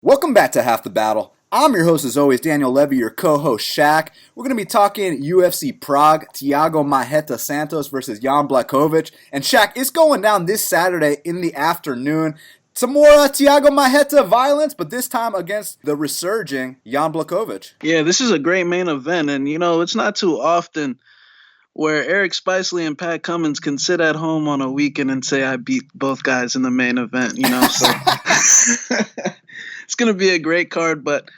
Welcome back to Half the Battle. I'm your host as always, Daniel Levy, your co-host Shaq. We're going to be talking UFC Prague, Thiago Marreta Santos versus Jan Blachowicz. And Shaq, it's going down this Saturday in the afternoon. Some more Thiago Marreta violence, but this time against the resurging Jan Blachowicz. Yeah, this is a great main event, and it's not too often where Eric Spicely and Pat Cummins can sit at home on a weekend and say I beat both guys in the main event, so it's going to be a great card. But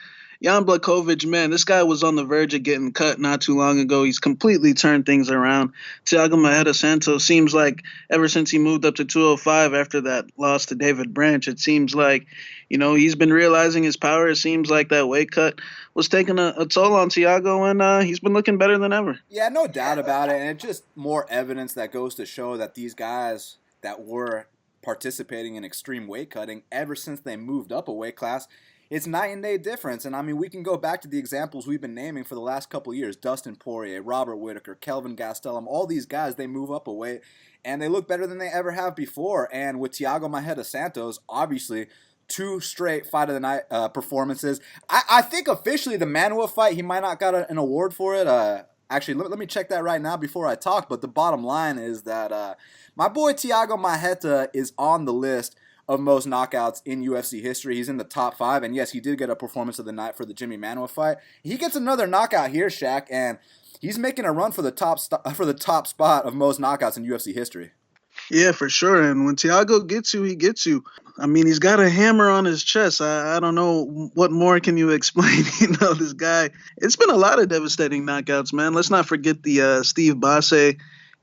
Jan Blachowicz, man, this guy was on the verge of getting cut not too long ago. He's completely turned things around. Thiago Marreta Santos seems like ever since he moved up to 205 after that loss to David Branch, it seems like, he's been realizing his power. It seems like that weight cut was taking a toll on Thiago, and he's been looking better than ever. Yeah, no doubt about it. And it's just more evidence that goes to show that these guys that were participating in extreme weight cutting ever since they moved up a weight class, it's night and day difference. And I mean, we can go back to the examples we've been naming for the last couple of years. Dustin Poirier, Robert Whittaker, Kelvin Gastelum, all these guys, they move up a weight and they look better than they ever have before. And with Thiago Marreta Santos, obviously, 2 straight fight of the night performances. I think officially the Manuel fight, he might not got an award for it. Actually, let me check that right now before I talk. But the bottom line is that my boy Thiago Marreta is on the list of most knockouts in UFC history. He's in the top 5, and yes, he did get a performance of the night for the Jimmy Manuwa fight. He gets another knockout here, Shaq, and he's making a run for the top spot of most knockouts in UFC history. Yeah, for sure. And when Thiago gets you, he gets you. I mean, he's got a hammer on his chest. I don't know what more can you explain. This guy. It's been a lot of devastating knockouts, man. Let's not forget the Steve Basse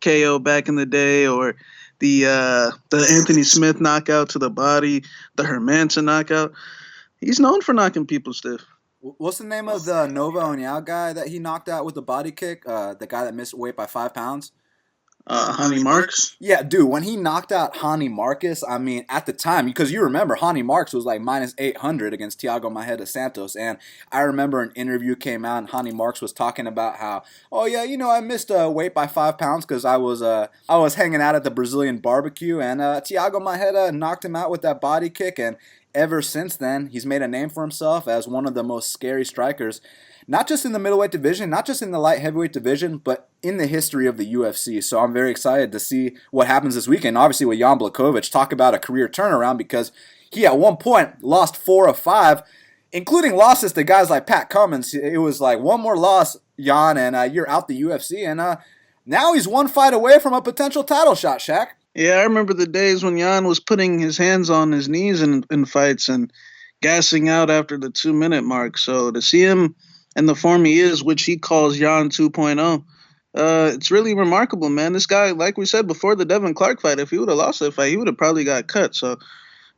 KO back in the day, or the Anthony Smith knockout to the body, the Hermanson knockout. He's known for knocking people stiff. What's the name of the Nova Onyao guy that he knocked out with the body kick? The guy that missed weight by 5 pounds? Hani Marks? Yeah, dude, when he knocked out Hani Marcus, I mean, at the time, because you remember, Hani Marks was like minus 800 against Thiago Marreta Santos, and I remember an interview came out, and Hani Marks was talking about how, oh yeah, I missed weight by 5 pounds because I was hanging out at the Brazilian barbecue, and Thiago Marreta knocked him out with that body kick, and ever since then, he's made a name for himself as one of the most scary strikers, not just in the middleweight division, not just in the light heavyweight division, but in the history of the UFC. So I'm very excited to see what happens this weekend. Obviously with Jan Blachowicz, talk about a career turnaround, because he at one point lost 4 of 5, including losses to guys like Pat Cummins. It was like one more loss, Jan, and you're out the UFC. And now he's 1 fight away from a potential title shot, Shaq. Yeah, I remember the days when Jan was putting his hands on his knees in fights and gassing out after the 2-minute mark. So to see him in the form he is, which he calls Jan 2.0, it's really remarkable, man. This guy, like we said before the Devin Clark fight, if he would have lost that fight, he would have probably got cut. So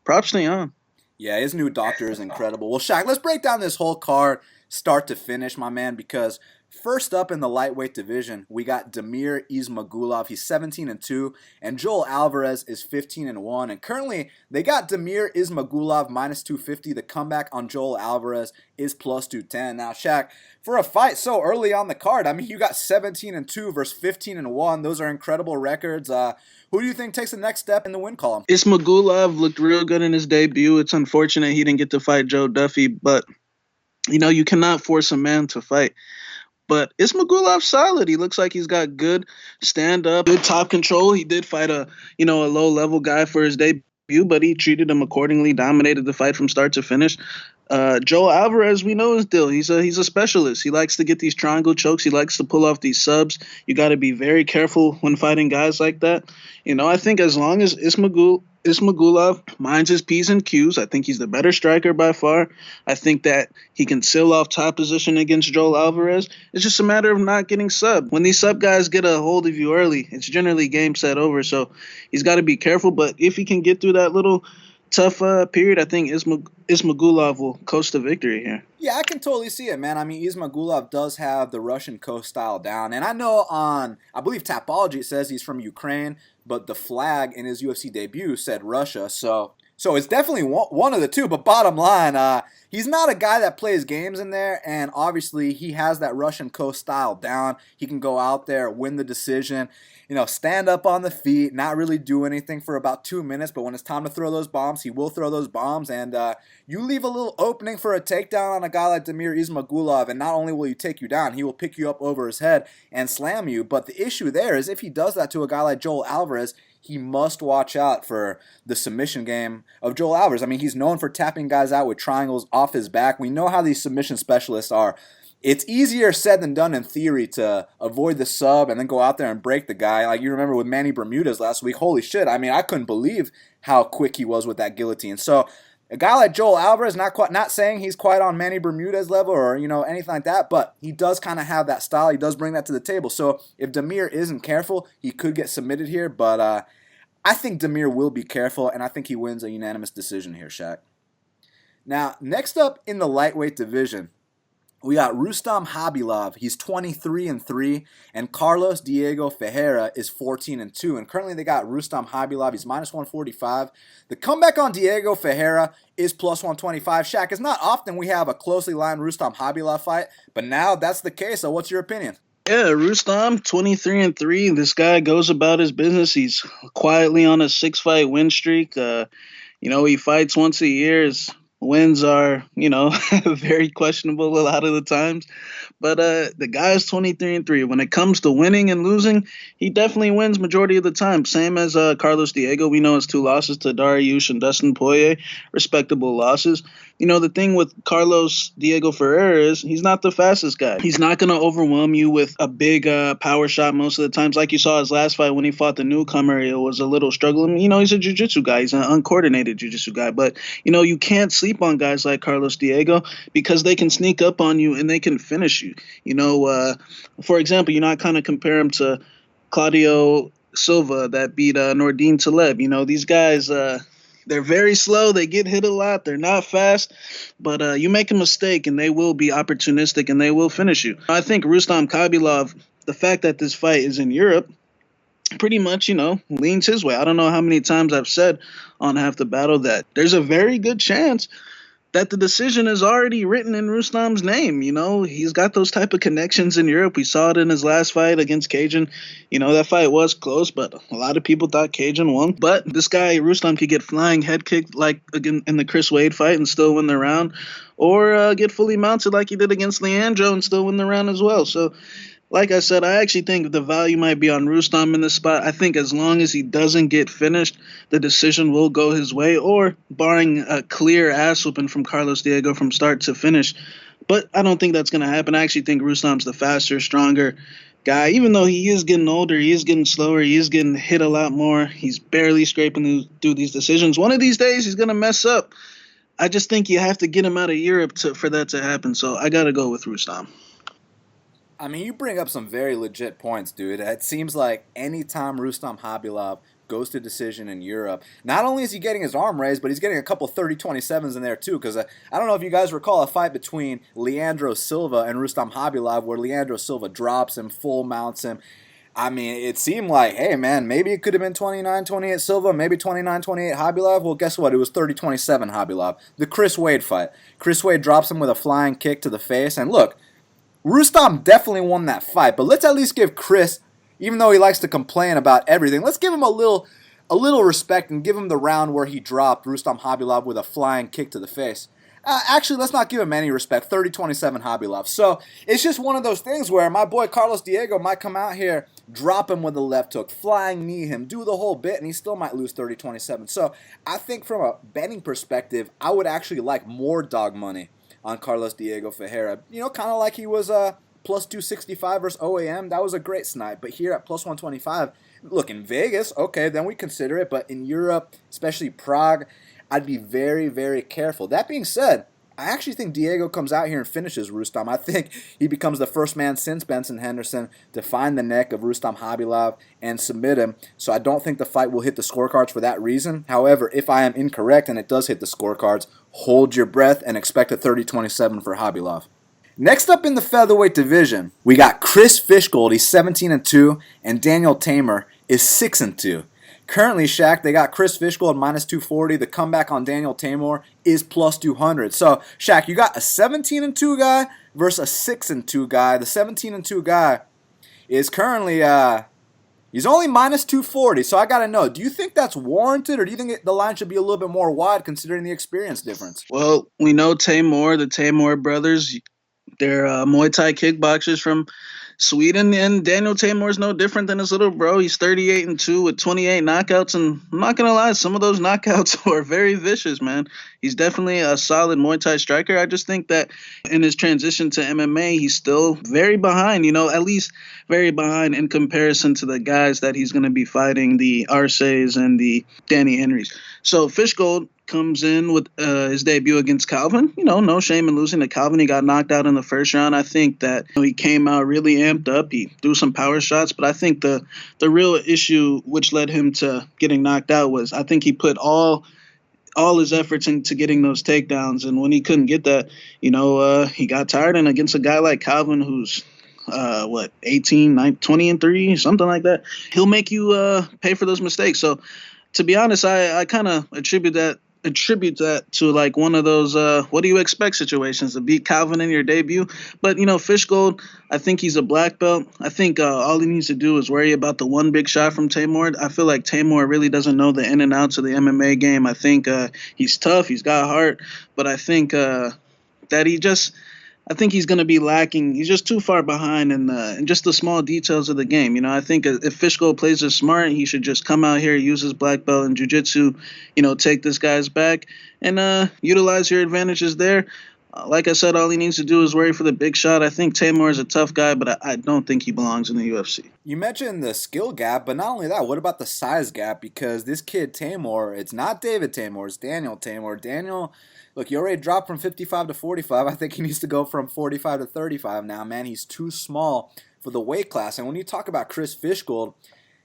props to Jan. Yeah, his new doctor is incredible. Well, Shaq, let's break down this whole card start to finish, my man, because first up in the lightweight division, we got Damir Ismagulov. He's 17-2, and Joel Alvarez is 15-1. And currently, they got Damir Ismagulov minus 250. The comeback on Joel Alvarez is plus 210. Now, Shaq, for a fight so early on the card, I mean, you got 17-2 versus 15-1. Those are incredible records. Who do you think takes the next step in the win column? Ismagulov looked real good in his debut. It's unfortunate he didn't get to fight Joe Duffy, but you cannot force a man to fight. But Ismagulov's solid. He looks like he's got good stand-up, good top control. He did fight a low-level guy for his debut, but he treated him accordingly, dominated the fight from start to finish. Joel Alvarez, we know his deal. He's a specialist. He likes to get these triangle chokes. He likes to pull off these subs. You got to be very careful when fighting guys like that. I think as long as Ismagulov minds his P's and Q's, I think he's the better striker by far. I think that he can seal off top position against Joel Alvarez. It's just a matter of not getting subbed. When these sub guys get a hold of you early, it's generally game, set, over. So he's got to be careful. But if he can get through that little tough period, I think Ismagulov will coast to victory here. Yeah, I can totally see it, man. I mean, Ismagulov does have the Russian coast style down. And I know I believe Tapology, it says he's from Ukraine, but the flag in his UFC debut said Russia. So it's definitely one of the two. But bottom line, he's not a guy that plays games in there, and obviously he has that Russian coast style down. He can go out there, win the decision, stand up on the feet, not really do anything for about 2 minutes, but when it's time to throw those bombs, he will throw those bombs, and you leave a little opening for a takedown on a guy like Damir Ismagulov, and not only will he take you down, he will pick you up over his head and slam you, but the issue there is if he does that to a guy like Joel Alvarez, he must watch out for the submission game of Joel Alvarez. I mean, he's known for tapping guys out with triangles off his back. We know how these submission specialists are. It's easier said than done in theory to avoid the sub and then go out there and break the guy. Like you remember with Manny Bermudez last week. Holy shit. I mean, I couldn't believe how quick he was with that guillotine. So a guy like Joel Alvarez, not saying he's quite on Manny Bermudez level or, anything like that, but he does kind of have that style. He does bring that to the table. So if Damir isn't careful, he could get submitted here, but I think Damir will be careful, and I think he wins a unanimous decision here, Shaq. Now, next up in the lightweight division, we got Rustam Khabilov. He's 23-3, and Carlos Diego Ferreira is 14-2. And currently they got Rustam Khabilov. He's minus 145. The comeback on Diego Ferreira is plus 125. Shaq, it's not often we have a closely lined Rustam Khabilov fight, but now that's the case. So what's your opinion? Yeah, Rustam, 23-3. This guy goes about his business. He's quietly on a 6-fight win streak. He fights once a year. His wins are, very questionable a lot of the times. But the guy is 23-3. When it comes to winning and losing, he definitely wins majority of the time. Same as Carlos Diego. We know his 2 losses to Dariush and Dustin Poirier, respectable losses. The thing with Carlos Diego Ferreira is he's not the fastest guy. He's not going to overwhelm you with a big power shot most of the times. Like you saw his last fight when he fought the newcomer, it was a little struggling. He's a jiu-jitsu guy. He's an uncoordinated jiu-jitsu guy. But, you can't sleep on guys like Carlos Diego because they can sneak up on you and they can finish you. For example, I kind of compare him to Claudio Silva that beat Nordine Taleb. These guys, they're very slow. They get hit a lot. They're not fast. But you make a mistake and they will be opportunistic and they will finish you. I think Rustam Khabilov, the fact that this fight is in Europe, pretty much, leans his way. I don't know how many times I've said on Half the Battle that there's a very good chance that the decision is already written in Rustam's name. He's got those type of connections in Europe. We saw it in his last fight against Cajun. That fight was close, but a lot of people thought Cajun won. But this guy, Rustam, could get flying head kicked like again in the Chris Wade fight and still win the round, or get fully mounted like he did against Leandro and still win the round as well. So, like I said, I actually think the value might be on Rustam in this spot. I think as long as he doesn't get finished, the decision will go his way, or barring a clear ass whooping from Carlos Diego from start to finish. But I don't think that's going to happen. I actually think Rustam's the faster, stronger guy. Even though he is getting older, he is getting slower, he is getting hit a lot more. He's barely scraping through these decisions. One of these days, he's going to mess up. I just think you have to get him out of Europe for that to happen. So I got to go with Rustam. I mean, you bring up some very legit points, dude. It seems like anytime Rustam Khabilov goes to decision in Europe, not only is he getting his arm raised, but he's getting a couple 30-27s in there too, because I don't know if you guys recall a fight between Leandro Silva and Rustam Khabilov where Leandro Silva drops him, full mounts him. I mean, it seemed like, hey, man, maybe it could have been 29-28 Silva, maybe 29-28 Khabilov. Well, guess what? It was 30-27 Khabilov. The Chris Wade fight. Chris Wade drops him with a flying kick to the face, and look, Rustam definitely won that fight, but let's at least give Chris, even though he likes to complain about everything, let's give him a little respect and give him the round where he dropped Rustam Khabilov with a flying kick to the face. Actually, let's not give him any respect, 30-27 Khabilov. So it's just one of those things where my boy Carlos Diego might come out here, drop him with a left hook, flying knee him, do the whole bit, and he still might lose 30-27. So I think from a betting perspective, I would actually like more dog money on Carlos Diego Ferreira. Kind of like he was plus 265 versus OAM. That was a great snipe. But here at plus 125, look, in Vegas, okay, then we consider it. But in Europe, especially Prague, I'd be very, very careful. That being said, I actually think Diego comes out here and finishes Rustam. I think he becomes the first man since Benson Henderson to find the neck of Rustam Khabilov and submit him. So I don't think the fight will hit the scorecards for that reason. However, if I am incorrect and it does hit the scorecards, hold your breath and expect a 30-27 for Khabilov. Next up in the featherweight division, we got Chris Fishgold. He's 17-2, and Daniel Teymur is 6-2. Currently, Shaq, they got Chris Fishgold minus 240. The comeback on Daniel Teymur is plus 200. So, Shaq, you got a 17-2 guy versus a 6-2 guy. The 17-2 guy is currently he's only minus 240. So I gotta know, do you think that's warranted, or do you think the line should be a little bit more wide considering the experience difference? Well, we know Teymur, the Teymur brothers. They're Muay Thai kickboxers from Sweden, and Daniel Teymur is no different than his little bro. He's 38-2 with 28 knockouts, and I'm not gonna lie, some of those knockouts were very vicious, man. He's definitely a solid Muay Thai striker. I just think that in his transition to MMA, he's still very behind. At least very behind in comparison to the guys that he's gonna be fighting, the Arces and the Danny Henrys. So Fishgold comes in with his debut against Calvin. No shame in losing to Calvin. He got knocked out in the first round. I think that he came out really amped up. He threw some power shots, but I think the real issue which led him to getting knocked out was I think he put all his efforts into getting those takedowns, and when he couldn't get that, he got tired. And against a guy like Calvin, who's 18, 20-3, something like that, he'll make you pay for those mistakes. So to be honest, I kind of attribute that to like one of those what do you expect situations, to beat Calvin in your debut. But Fishgold, I think he's a black belt. I think all he needs to do is worry about the one big shot from Teymur. I feel like Teymur really doesn't know the in and outs of the MMA game. I think he's tough, he's got heart, but I think I think he's going to be lacking. He's just too far behind in just the small details of the game. I think if Fishgold plays it smart, he should just come out here, use his black belt in jiu-jitsu, take this guy's back and utilize your advantages there. Like I said, all he needs to do is worry for the big shot. I think Teymur is a tough guy, but I don't think he belongs in the UFC. You mentioned the skill gap, but not only that, what about the size gap? Because this kid Teymur, it's not David Teymur, it's Daniel Teymur. Daniel, look, he already dropped from 55 to 45. I think he needs to go from 45 to 35 now, man. He's too small for the weight class. And when you talk about Chris Fishgold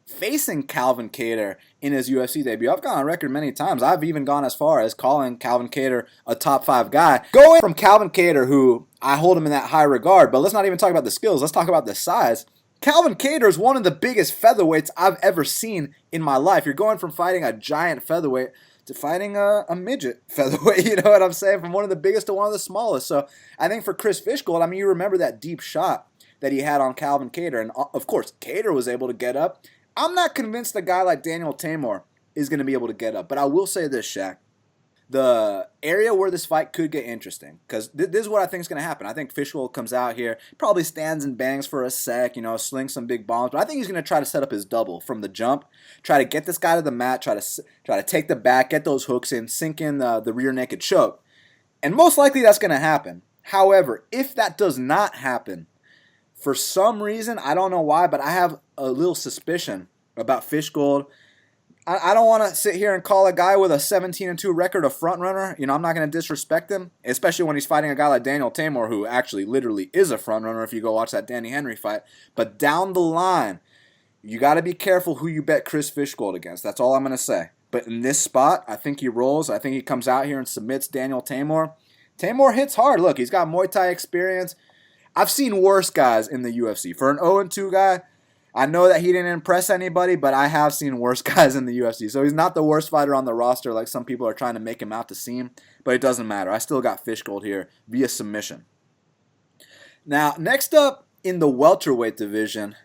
facing Calvin Kattar in his UFC debut, I've gone on record many times. I've even gone as far as calling Calvin Kattar a top 5 guy. Going from Calvin Kattar, who I hold him in that high regard, but let's not even talk about the skills. Let's talk about the size. Calvin Kattar is one of the biggest featherweights I've ever seen in my life. You're going from fighting a giant featherweight to fighting a midget featherweight, you know what I'm saying? From one of the biggest to one of the smallest. So I think for Chris Fishgold, you remember that deep shot that he had on Calvin Kattar. And of course, Kattar was able to get up. I'm not convinced a guy like Daniel Teymur is going to be able to get up. But I will say this, Shaq. The area where this fight could get interesting, because this is what I think is going to happen. I think Fishgold comes out here, probably stands and bangs for a sec, slings some big bombs, but I think he's going to try to set up his double from the jump, try to get this guy to the mat, try to take the back, get those hooks in, sink in the rear naked choke, and most likely that's going to happen. However, if that does not happen, for some reason, I don't know why, but I have a little suspicion about Fishgold. I don't want to sit here and call a guy with a 17-2 record a front runner. I'm not going to disrespect him, especially when he's fighting a guy like Daniel Teymur, who actually literally is a front runner if you go watch that Danny Henry fight. But down the line, you got to be careful who you bet Chris Fishgold against. That's all I'm going to say. But in this spot, I think he rolls. I think he comes out here and submits Daniel Teymur. Teymur hits hard. Look, he's got Muay Thai experience. I've seen worse guys in the UFC. For an 0-2 guy, I know that he didn't impress anybody, but I have seen worse guys in the UFC. So he's not the worst fighter on the roster like some people are trying to make him out to seem, but it doesn't matter. I still got Fishgold here via submission. Now, next up in the welterweight division,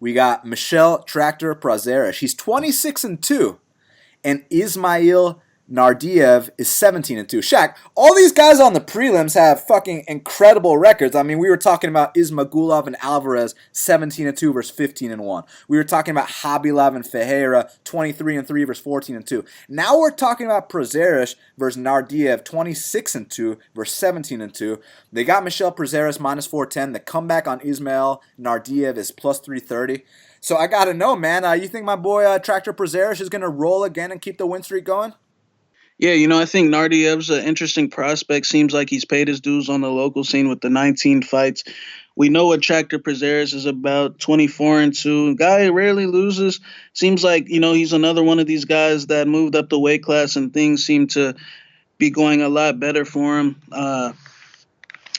we got Michel Tractor Prazeres. He's 26-2, and Ismail Naurdiev is 17-2. Shaq, all these guys on the prelims have fucking incredible records. We were talking about Ismagulov and Alvarez, 17-2 versus 15-1. We were talking about Khabilov and Ferreira, 23-3 versus 14-2. Now we're talking about Prazeres versus Naurdiev, 26-2 versus 17-2. They got Michel Prazeres minus 410. The comeback on Ismail Naurdiev is plus 330. So I gotta know, man. You think my boy Tractor Prazeres is gonna roll again and keep the win streak going? Yeah, I think Naurdiev's an interesting prospect. Seems like he's paid his dues on the local scene with the 19 fights. We know what Tractor Prazeres is about, 24-2. Guy rarely loses. Seems like, he's another one of these guys that moved up the weight class and things seem to be going a lot better for him.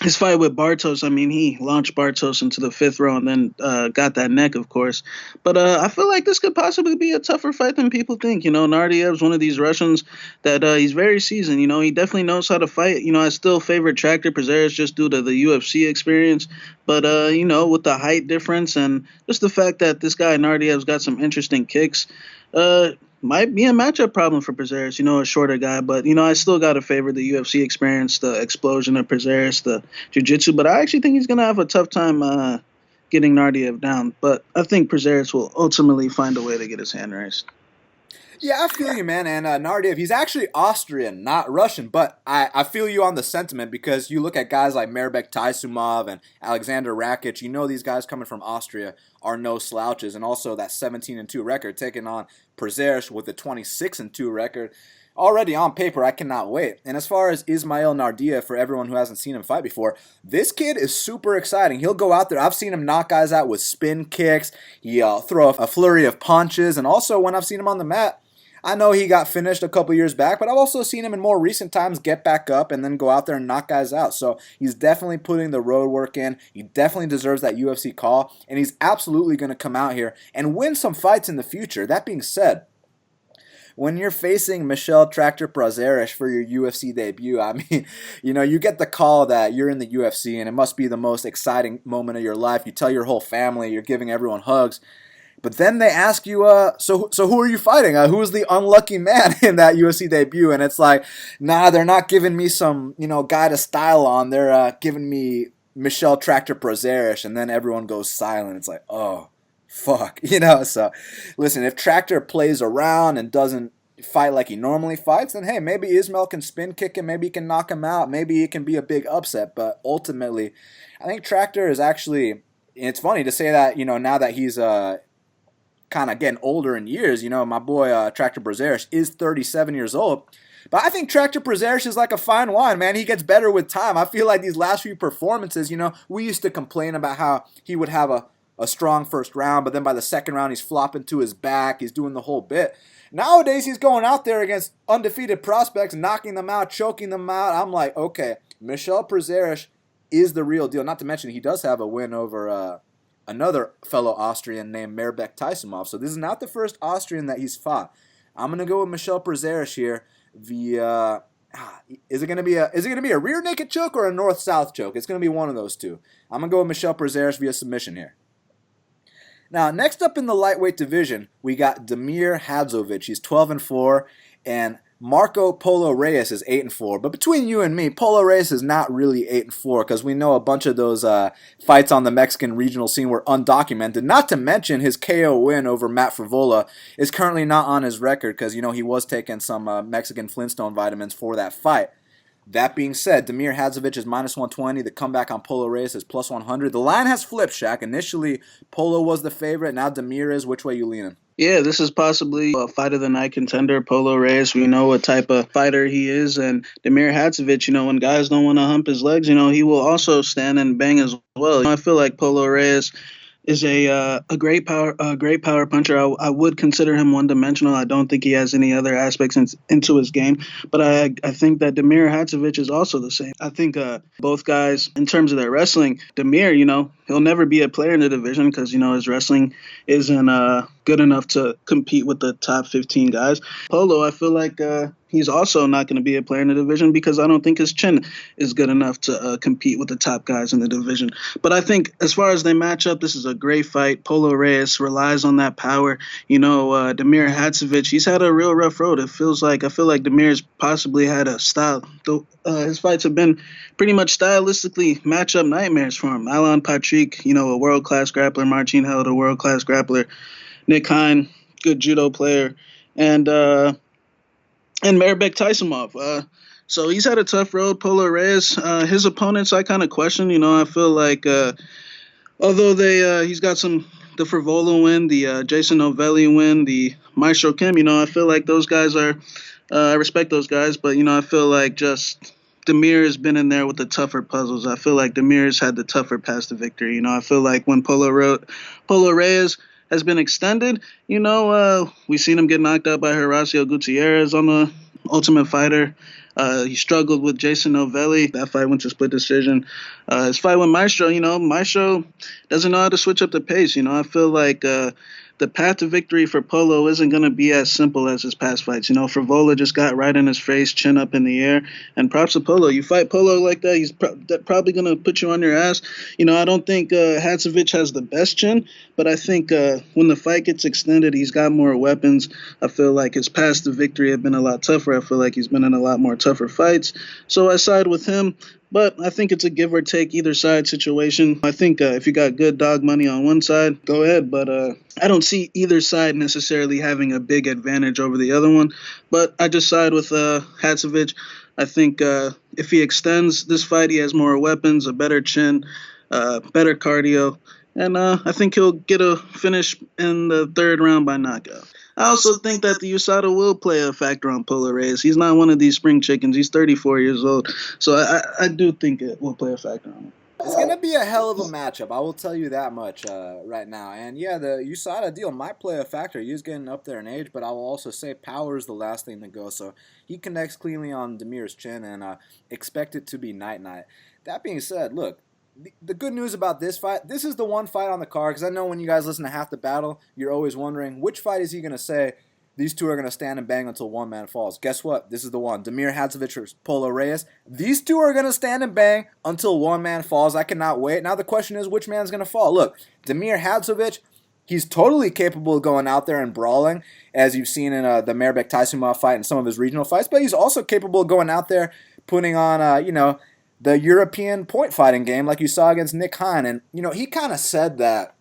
his fight with Bartos, I mean, he launched Bartos into the fifth row and then got that neck, of course. But I feel like this could possibly be a tougher fight than people think. Naurdiev's one of these Russians that he's very seasoned. He definitely knows how to fight. I still favor Tractor Prazeres just due to the UFC experience. But, with the height difference and just the fact that this guy Naurdiev's got some interesting kicks, might be a matchup problem for Prazeres, a shorter guy. But, I still got to favor the UFC experience, the explosion of Prazeres, the jiu-jitsu. But I actually think he's going to have a tough time getting Naurdiev down. But I think Prazeres will ultimately find a way to get his hand raised. Yeah, I feel you, man. And Naurdiev, he's actually Austrian, not Russian. But I feel you on the sentiment because you look at guys like Mairbek Taisumov and Alexander Rakic. These guys coming from Austria are no slouches. And also that 17-2 record taking on Prazeres with a 26-2 record. Already on paper, I cannot wait. And as far as Ismail Naurdiev, for everyone who hasn't seen him fight before, this kid is super exciting. He'll go out there. I've seen him knock guys out with spin kicks. He'll throw a flurry of punches. And also, when I've seen him on the mat, I know he got finished a couple years back, but I've also seen him in more recent times get back up and then go out there and knock guys out. So he's definitely putting the road work in. He definitely deserves that UFC call, and he's absolutely going to come out here and win some fights in the future. That being said, when you're facing Michel Tractor Prazeres for your UFC debut, I mean, you get the call that you're in the UFC and it must be the most exciting moment of your life. You tell your whole family, you're giving everyone hugs. But then they ask you, so who are you fighting? Who was the unlucky man in that UFC debut? And it's like, nah, they're not giving me some, guy to style on. They're giving me Michel Tractor Prazeres, and then everyone goes silent. It's like, oh, fuck, So, listen, if Tractor plays around and doesn't fight like he normally fights, then hey, maybe Ismail can spin kick him, maybe he can knock him out, maybe it can be a big upset. But ultimately, I think Tractor is actually. It's funny to say that, now that he's kind of getting older in years. My boy Tractor Prazeres is 37 years old. But I think Tractor Prazeres is like a fine wine, man. He gets better with time. I feel like these last few performances, we used to complain about how he would have a strong first round, but then by the second round he's flopping to his back. He's doing the whole bit. Nowadays he's going out there against undefeated prospects, knocking them out, choking them out. I'm like, okay, Michel Prazeres is the real deal. Not to mention he does have a win over another fellow Austrian named Mairbek Taisumov. So this is not the first Austrian that he's fought. I'm gonna go with Michel Prazeres here. Is it gonna be a rear naked choke or a north-south choke? It's gonna be one of those two. I'm gonna go with Michel Prazeres via submission here. Now, next up in the lightweight division, we got Damir Hadzovic. He's 12-4, and Marco Polo Reyes is 8-4. But between you and me, Polo Reyes is not really 8-4 because we know a bunch of those fights on the Mexican regional scene were undocumented. Not to mention his KO win over Matt Frivola is currently not on his record because, he was taking some Mexican Flintstone vitamins for that fight. That being said, Damir Hadzovic is -120. The comeback on Polo Reyes is +100. The line has flipped, Shaq. Initially, Polo was the favorite. Now Damir is. Which way you leaning? Yeah, this is possibly a fight of the night contender. Polo Reyes, we know what type of fighter he is. And Damir Hadzovic, when guys don't want to hump his legs, he will also stand and bang as well. I feel like Polo Reyes is a great power puncher. I would consider him one-dimensional. I don't think he has any other aspects into his game. But I think that Damir Hadzovic is also the same. I think both guys, in terms of their wrestling, Damir, he'll never be a player in the division because, his wrestling isn't good enough to compete with the top 15 guys. Polo, I feel like he's also not going to be a player in the division because I don't think his chin is good enough to compete with the top guys in the division. But I think as far as they match up, this is a great fight. Polo Reyes relies on that power. Damir Hadzovic, he's had a real rough road. I feel like Damir's possibly had a style. His fights have been pretty much stylistically matchup nightmares for him. Alan Patrick, a world-class grappler. Marcin Held, a world-class grappler. Nick Hine, good judo player. And Mairbek Taisumov. So he's had a tough road. Polo Reyes, his opponents, I kind of question. I feel like although he's got the Frivola win, the Jason Novelli win, the Maestro Kim, I feel like those guys are, I respect those guys, but, I feel like just Damir has been in there with the tougher puzzles. I feel like Damir's had the tougher path to victory. I feel like when Polo Reyes has been extended, we've seen him get knocked out by Horacio Gutierrez on the Ultimate Fighter. He struggled with Jason Novelli. That fight went to split decision. His fight with Maestro, Maestro doesn't know how to switch up the pace. I feel like the path to victory for Polo isn't going to be as simple as his past fights. Frivola just got right in his face, chin up in the air. And props to Polo. You fight Polo like that, he's probably going to put you on your ass. I don't think Hadzovic has the best chin, but I think when the fight gets extended, he's got more weapons. I feel like his paths to victory have been a lot tougher. I feel like he's been in a lot more tougher fights. So I side with him. But I think it's a give or take either side situation. I think if you got good dog money on one side, go ahead. But I don't see either side necessarily having a big advantage over the other one. But I just side with Hadzovic. I think if he extends this fight, he has more weapons, a better chin, better cardio. And I think he'll get a finish in the third round by knockout. I also think that the USADA will play a factor on Polo Reyes. He's not one of these spring chickens. He's 34 years old. So I do think it will play a factor on him. It's going to be a hell of a matchup. I will tell you that much right now. And yeah, the USADA deal might play a factor. He's getting up there in age, but I will also say power is the last thing to go. So he connects cleanly on Damir's chin and expect it to be night-night. That being said, look, the good news about this fight, this is the one fight on the card, because I know when you guys listen to Half the Battle, you're always wondering, which fight is he going to say, these two are going to stand and bang until one man falls? Guess what? This is the one. Damir Hadzovic versus Polo Reyes. These two are going to stand and bang until one man falls. I cannot wait. Now the question is, which man's going to fall? Look, Damir Hadzovic, he's totally capable of going out there and brawling, as you've seen in the Mairbek-Taisumov fight and some of his regional fights, but he's also capable of going out there, putting on, the European point fighting game like you saw against Nick Hein. And, he kind of said that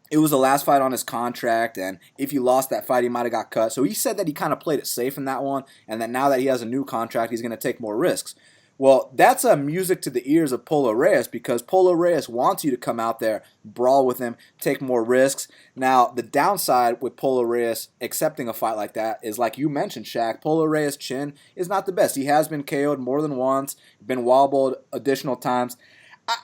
it was the last fight on his contract, and if he lost that fight, he might have got cut. So he said that he kind of played it safe in that one, and that now that he has a new contract, he's going to take more risks. Well, that's music to the ears of Polo Reyes, because Polo Reyes wants you to come out there, brawl with him, take more risks. Now, the downside with Polo Reyes accepting a fight like that is, like you mentioned, Shaq, Polo Reyes' chin is not the best. He has been KO'd more than once, been wobbled additional times.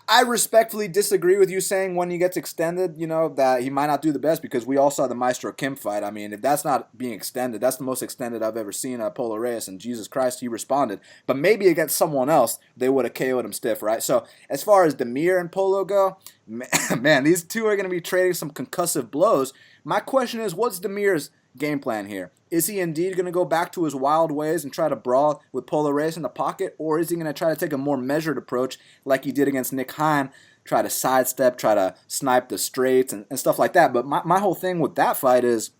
I respectfully disagree with you saying when he gets extended, that he might not do the best, because we all saw the Maestro Kim fight. I mean, if that's not being extended, that's the most extended I've ever seen Polo Reyes, and Jesus Christ, he responded. But maybe against someone else, they would have KO'd him stiff, right? So as far as Damir and Polo go, man, these two are going to be trading some concussive blows. My question is, what's Damir's game plan here? Is he indeed going to go back to his wild ways and try to brawl with Polo Reyes in the pocket, or is he going to try to take a more measured approach like he did against Nick Hein, try to sidestep, try to snipe the straights and stuff like that? But my whole thing with that fight is,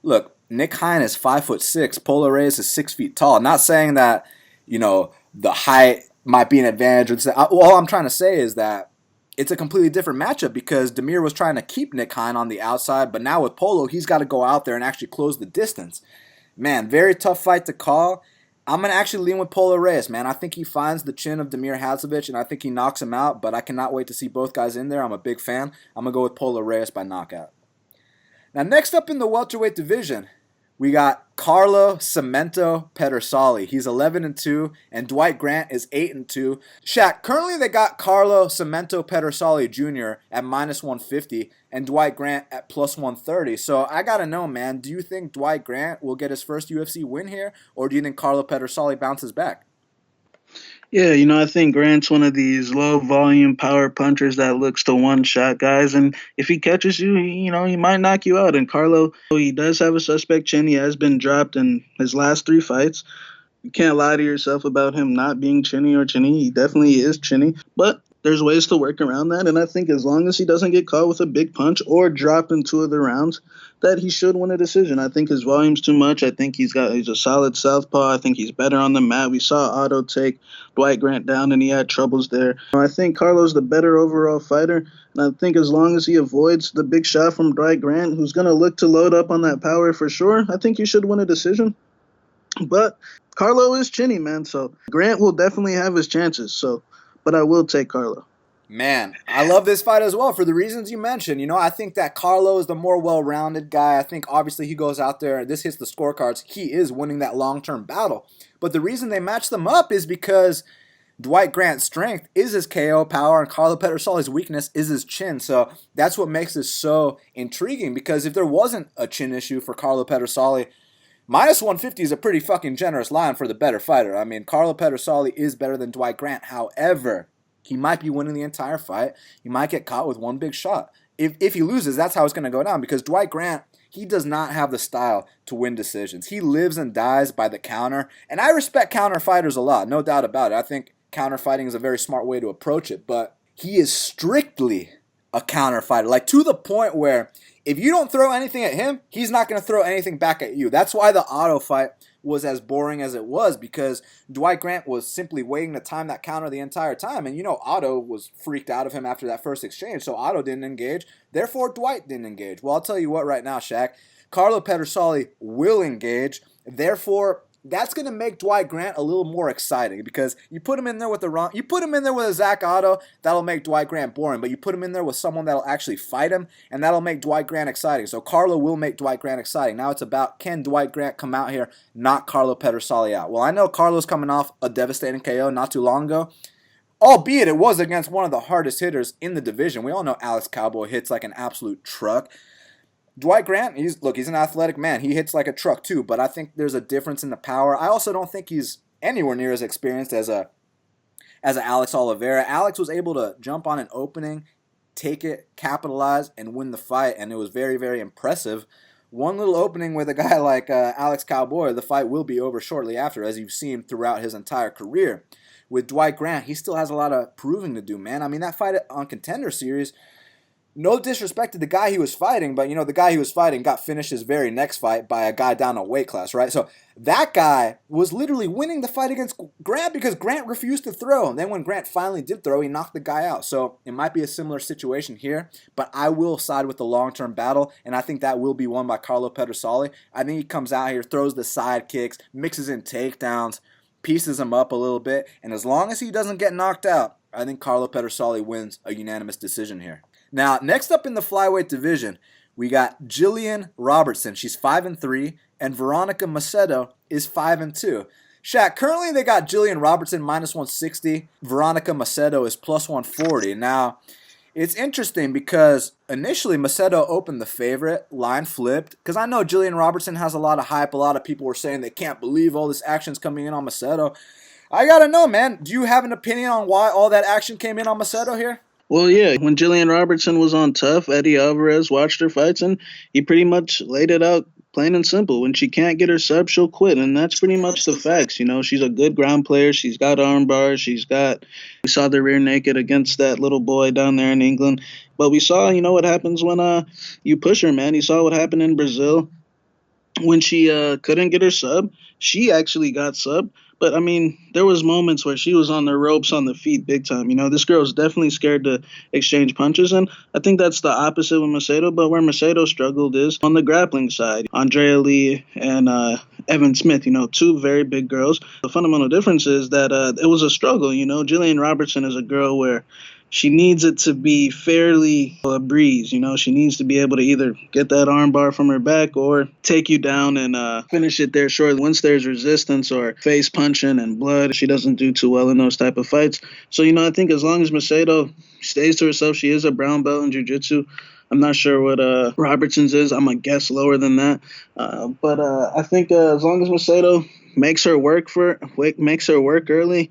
look, Nick Hein is 5'6", Polo Reyes is 6 feet tall. Not saying that, the height might be an advantage. All I'm trying to say is that it's a completely different matchup, because Damir was trying to keep Nick Hein on the outside, but now with Polo, he's got to go out there and actually close the distance. Man, very tough fight to call. I'm going to actually lean with Polo Reyes, man. I think he finds the chin of Damir Hadzovic, and I think he knocks him out, but I cannot wait to see both guys in there. I'm a big fan. I'm going to go with Polo Reyes by knockout. Now, next up in the welterweight division, we got Carlo Cemento Pedersoli. He's 11-2, and Dwight Grant is 8-2. Shaq, currently they got Carlo Cemento Pedersoli Jr. at -150 and Dwight Grant at +130. So I gotta know, man, do you think Dwight Grant will get his first UFC win here, or do you think Carlo Pedersoli bounces back? Yeah, I think Grant's one of these low-volume power punchers that looks to one-shot guys, and if he catches you, he might knock you out. And Carlo, he does have a suspect chin. He has been dropped in his last 3 fights. You can't lie to yourself about him not being chinny or chinny. He definitely is chinny, but there's ways to work around that, and I think as long as he doesn't get caught with a big punch or drop in 2 of the rounds, that he should win a decision. I think his volume's too much. I think he's a solid southpaw. I think he's better on the mat. We saw Otto take Dwight Grant down, and he had troubles there. I think Carlo's the better overall fighter, and I think as long as he avoids the big shot from Dwight Grant, who's going to look to load up on that power for sure, I think he should win a decision. But Carlo is chinny, man, so Grant will definitely have his chances. But I will take Carlo. Man, I love this fight as well for the reasons you mentioned. I think that Carlo is the more well-rounded guy. I think obviously he goes out there, this hits the scorecards, he is winning that long-term battle. But the reason they match them up is because Dwight Grant's strength is his KO power, and Carlo Pedersoli's weakness is his chin. So that's what makes this so intriguing, because if there wasn't a chin issue for Carlo Pedersoli, Minus 150 is a pretty fucking generous line for the better fighter. I mean, Carlo Pedersoli is better than Dwight Grant. However, he might be winning the entire fight. He might get caught with one big shot. If he loses, that's how it's going to go down, because Dwight Grant, he does not have the style to win decisions. He lives and dies by the counter, and I respect counter fighters a lot, no doubt about it. I think counter fighting is a very smart way to approach it, but he is strictly a counter fighter, like to the point where if you don't throw anything at him, he's not going to throw anything back at you. That's why the Otto fight was as boring as it was, because Dwight Grant was simply waiting to time that counter the entire time. And Otto was freaked out of him after that first exchange, so Otto didn't engage. Therefore, Dwight didn't engage. Well, I'll tell you what right now, Shaq. Carlo Pedersoli will engage. Therefore, that's going to make Dwight Grant a little more exciting, because you put him in there with a Zach Otto, that'll make Dwight Grant boring, but you put him in there with someone that'll actually fight him, and that'll make Dwight Grant exciting. So Carlo will make Dwight Grant exciting. Now it's about, can Dwight Grant come out here, knock Carlo Pedersoli out? Well, I know Carlo's coming off a devastating KO not too long ago, albeit it was against one of the hardest hitters in the division. We all know Alex Cowboy hits like an absolute truck. Dwight Grant, he's an athletic man. He hits like a truck too, but I think there's a difference in the power. I also don't think he's anywhere near as experienced as a Alex Oliveira. Alex was able to jump on an opening, take it, capitalize, and win the fight, and it was very, very impressive. One little opening with a guy like Alex Cowboy, the fight will be over shortly after, as you've seen throughout his entire career. With Dwight Grant, he still has a lot of proving to do, man. I mean, that fight on Contender Series, no disrespect to the guy he was fighting, but the guy he was fighting got finished his very next fight by a guy down a weight class, right? So that guy was literally winning the fight against Grant because Grant refused to throw. And then when Grant finally did throw, he knocked the guy out. So it might be a similar situation here, but I will side with the long-term battle, and I think that will be won by Carlo Pedersoli. I think he comes out here, throws the side kicks, mixes in takedowns, pieces him up a little bit, and as long as he doesn't get knocked out, I think Carlo Pedersoli wins a unanimous decision here. Now, next up in the flyweight division, we got Gillian Robertson. She's 5-3, and Veronica Macedo is 5-2. Shaq, currently they got Gillian Robertson minus 160. Veronica Macedo is plus 140. Now, it's interesting because initially Macedo opened the favorite, line flipped, because I know Gillian Robertson has a lot of hype. A lot of people were saying they can't believe all this action's coming in on Macedo. I gotta know, man, do you have an opinion on why all that action came in on Macedo here? Well, yeah, when Gillian Robertson was on Tough, Eddie Alvarez watched her fights, and he pretty much laid it out plain and simple. When she can't get her sub, she'll quit, and that's pretty much the facts. She's a good ground player. She's got arm bars. We saw the rear naked against that little boy down there in England. But we saw, what happens when you push her, man. You saw what happened in Brazil when she couldn't get her sub. She actually got sub. But, I mean, there was moments where she was on the ropes on the feet big time. This girl's definitely scared to exchange punches, and I think that's the opposite with Macedo. But where Macedo struggled is on the grappling side. Andrea Lee and Evan Smith, two very big girls. The fundamental difference is that it was a struggle. Gillian Robertson is a girl where she needs it to be fairly a breeze. She needs to be able to either get that arm bar from her back or take you down and finish it there short. Once there's resistance or face punching and blood, she doesn't do too well in those type of fights. So, I think as long as Macedo stays to herself, she is a brown belt in jiu-jitsu. I'm not sure what Robertson's is. I'm going to guess lower than that. But I think as long as Macedo makes her work early,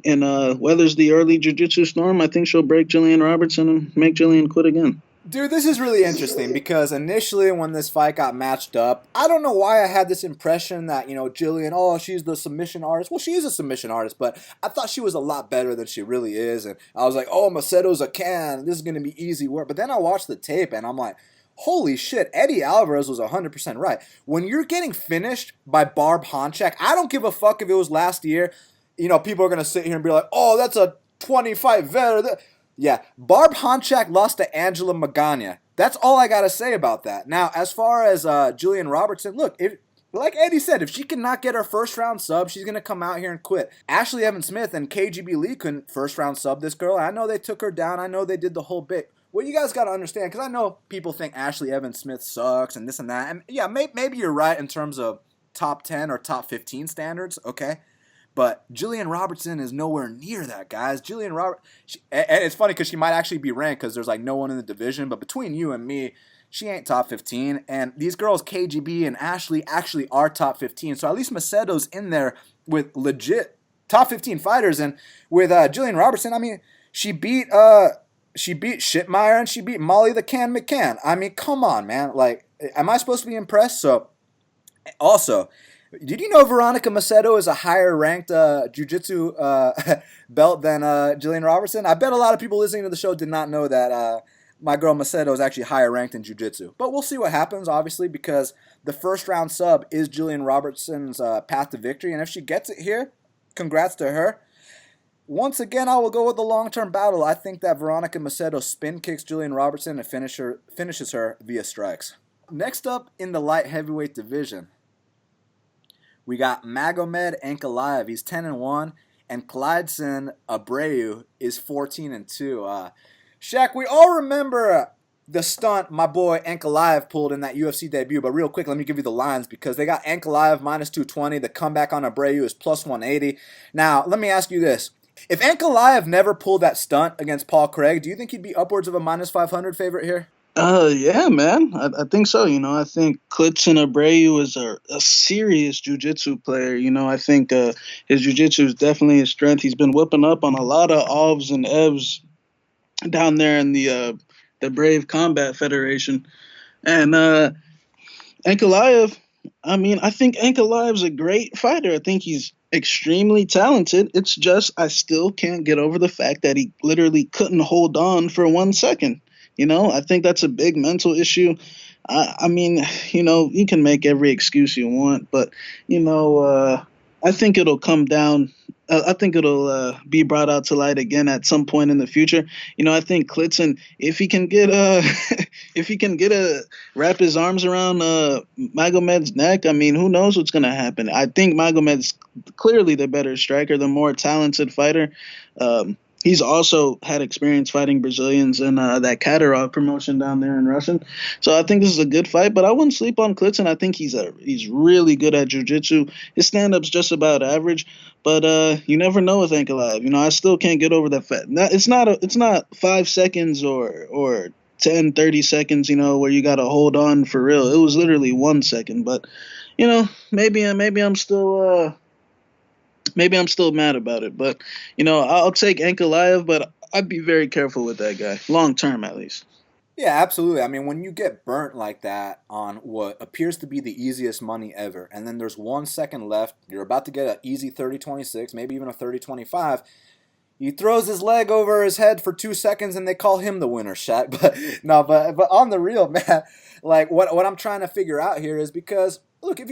and weathers the early jiu-jitsu storm, I think she'll break Gillian Robertson and make Gillian quit again. Dude, this is really interesting because initially when this fight got matched up, I don't know why I had this impression that, Gillian, she's the submission artist. Well, she is a submission artist, but I thought she was a lot better than she really is. And I was like, Macedo's a can. This is going to be easy work. But then I watched the tape and I'm like, holy shit, Eddie Alvarez was 100% right. When you're getting finished by Barb Honchak, I don't give a fuck if it was last year. People are going to sit here and be like, that's a 20-fight vet. Yeah, Barb Honchak lost to Angela Magana. That's all I got to say about that. Now, as far as Gillian Robertson, look, like Eddie said, if she cannot get her first-round sub, she's going to come out here and quit. Ashley Evans Smith and KGB Lee couldn't first-round sub this girl. I know they took her down. I know they did the whole bit. What you guys got to understand, because I know people think Ashley Evans Smith sucks and this and that. And yeah, maybe you're right in terms of top 10 or top 15 standards, okay? But Gillian Robertson is nowhere near that, guys. And it's funny because she might actually be ranked because there's like no one in the division. But between you and me, she ain't top 15. And these girls, KGB and Ashley, actually are top 15. So at least Macedo's in there with legit top 15 fighters. And with Gillian Robertson, I mean, she beat Shitmeyer and she beat Molly the Can McCann. I mean, come on, man. Like, am I supposed to be impressed? So, also, did you know Veronica Macedo is a higher ranked jiu-jitsu belt than Gillian Robertson? I bet a lot of people listening to the show did not know that my girl Macedo is actually higher ranked in jiu-jitsu. But we'll see what happens, obviously, because the first round sub is Gillian Robertson's path to victory. And if she gets it here, congrats to her. Once again, I will go with the long-term battle. I think that Veronica Macedo spin kicks Gillian Robertson and finishes her via strikes. Next up in the light heavyweight division, we got Magomed Ankalaev. He's 10-1, and Clydson Abreu is 14-2. Shaq, we all remember the stunt my boy Ankalaev pulled in that UFC debut, but real quick, let me give you the lines because they got Ankalaev minus 220. The comeback on Abreu is plus 180. Now, let me ask you this. If Ankalaev never pulled that stunt against Paul Craig, do you think he'd be upwards of a minus 500 favorite here? Yeah, man. I think so. I think Clydson Abreu is a serious jiu-jitsu player. I think his jiu-jitsu is definitely his strength. He's been whipping up on a lot of Ovs and Evs down there in the Brave Combat Federation. And Ankalaev, I think Ankalaev's a great fighter. I think he's extremely talented. It's just I still can't get over the fact that he literally couldn't hold on for 1 second. I think that's a big mental issue. You can make every excuse you want, but, I think it'll come down. I think it'll be brought out to light again at some point in the future. I think Clydson, if he can get wrap his arms around Magomed's neck, who knows what's going to happen. I think Magomed's clearly the better striker, the more talented fighter. He's also had experience fighting Brazilians in that Katarov promotion down there in Russia. So I think this is a good fight, but I wouldn't sleep on Clydson. I think he's really good at jiu-jitsu. His stand-up's just about average, but you never know with Ankalaev. I still can't get over that fact. It's not 5 seconds or 10, 30 seconds, where you got to hold on for real. It was literally 1 second, but maybe I'm still mad about it, but I'll take Ankalaev, but I'd be very careful with that guy, long term at least. Yeah, absolutely. When you get burnt like that on what appears to be the easiest money ever, and then there's 1 second left, you're about to get an easy 30-26, maybe even a 30-25. He throws his leg over his head for 2 seconds, and they call him the winner, Shaq. But on the real, man, like what I'm trying to figure out here is because. Look, if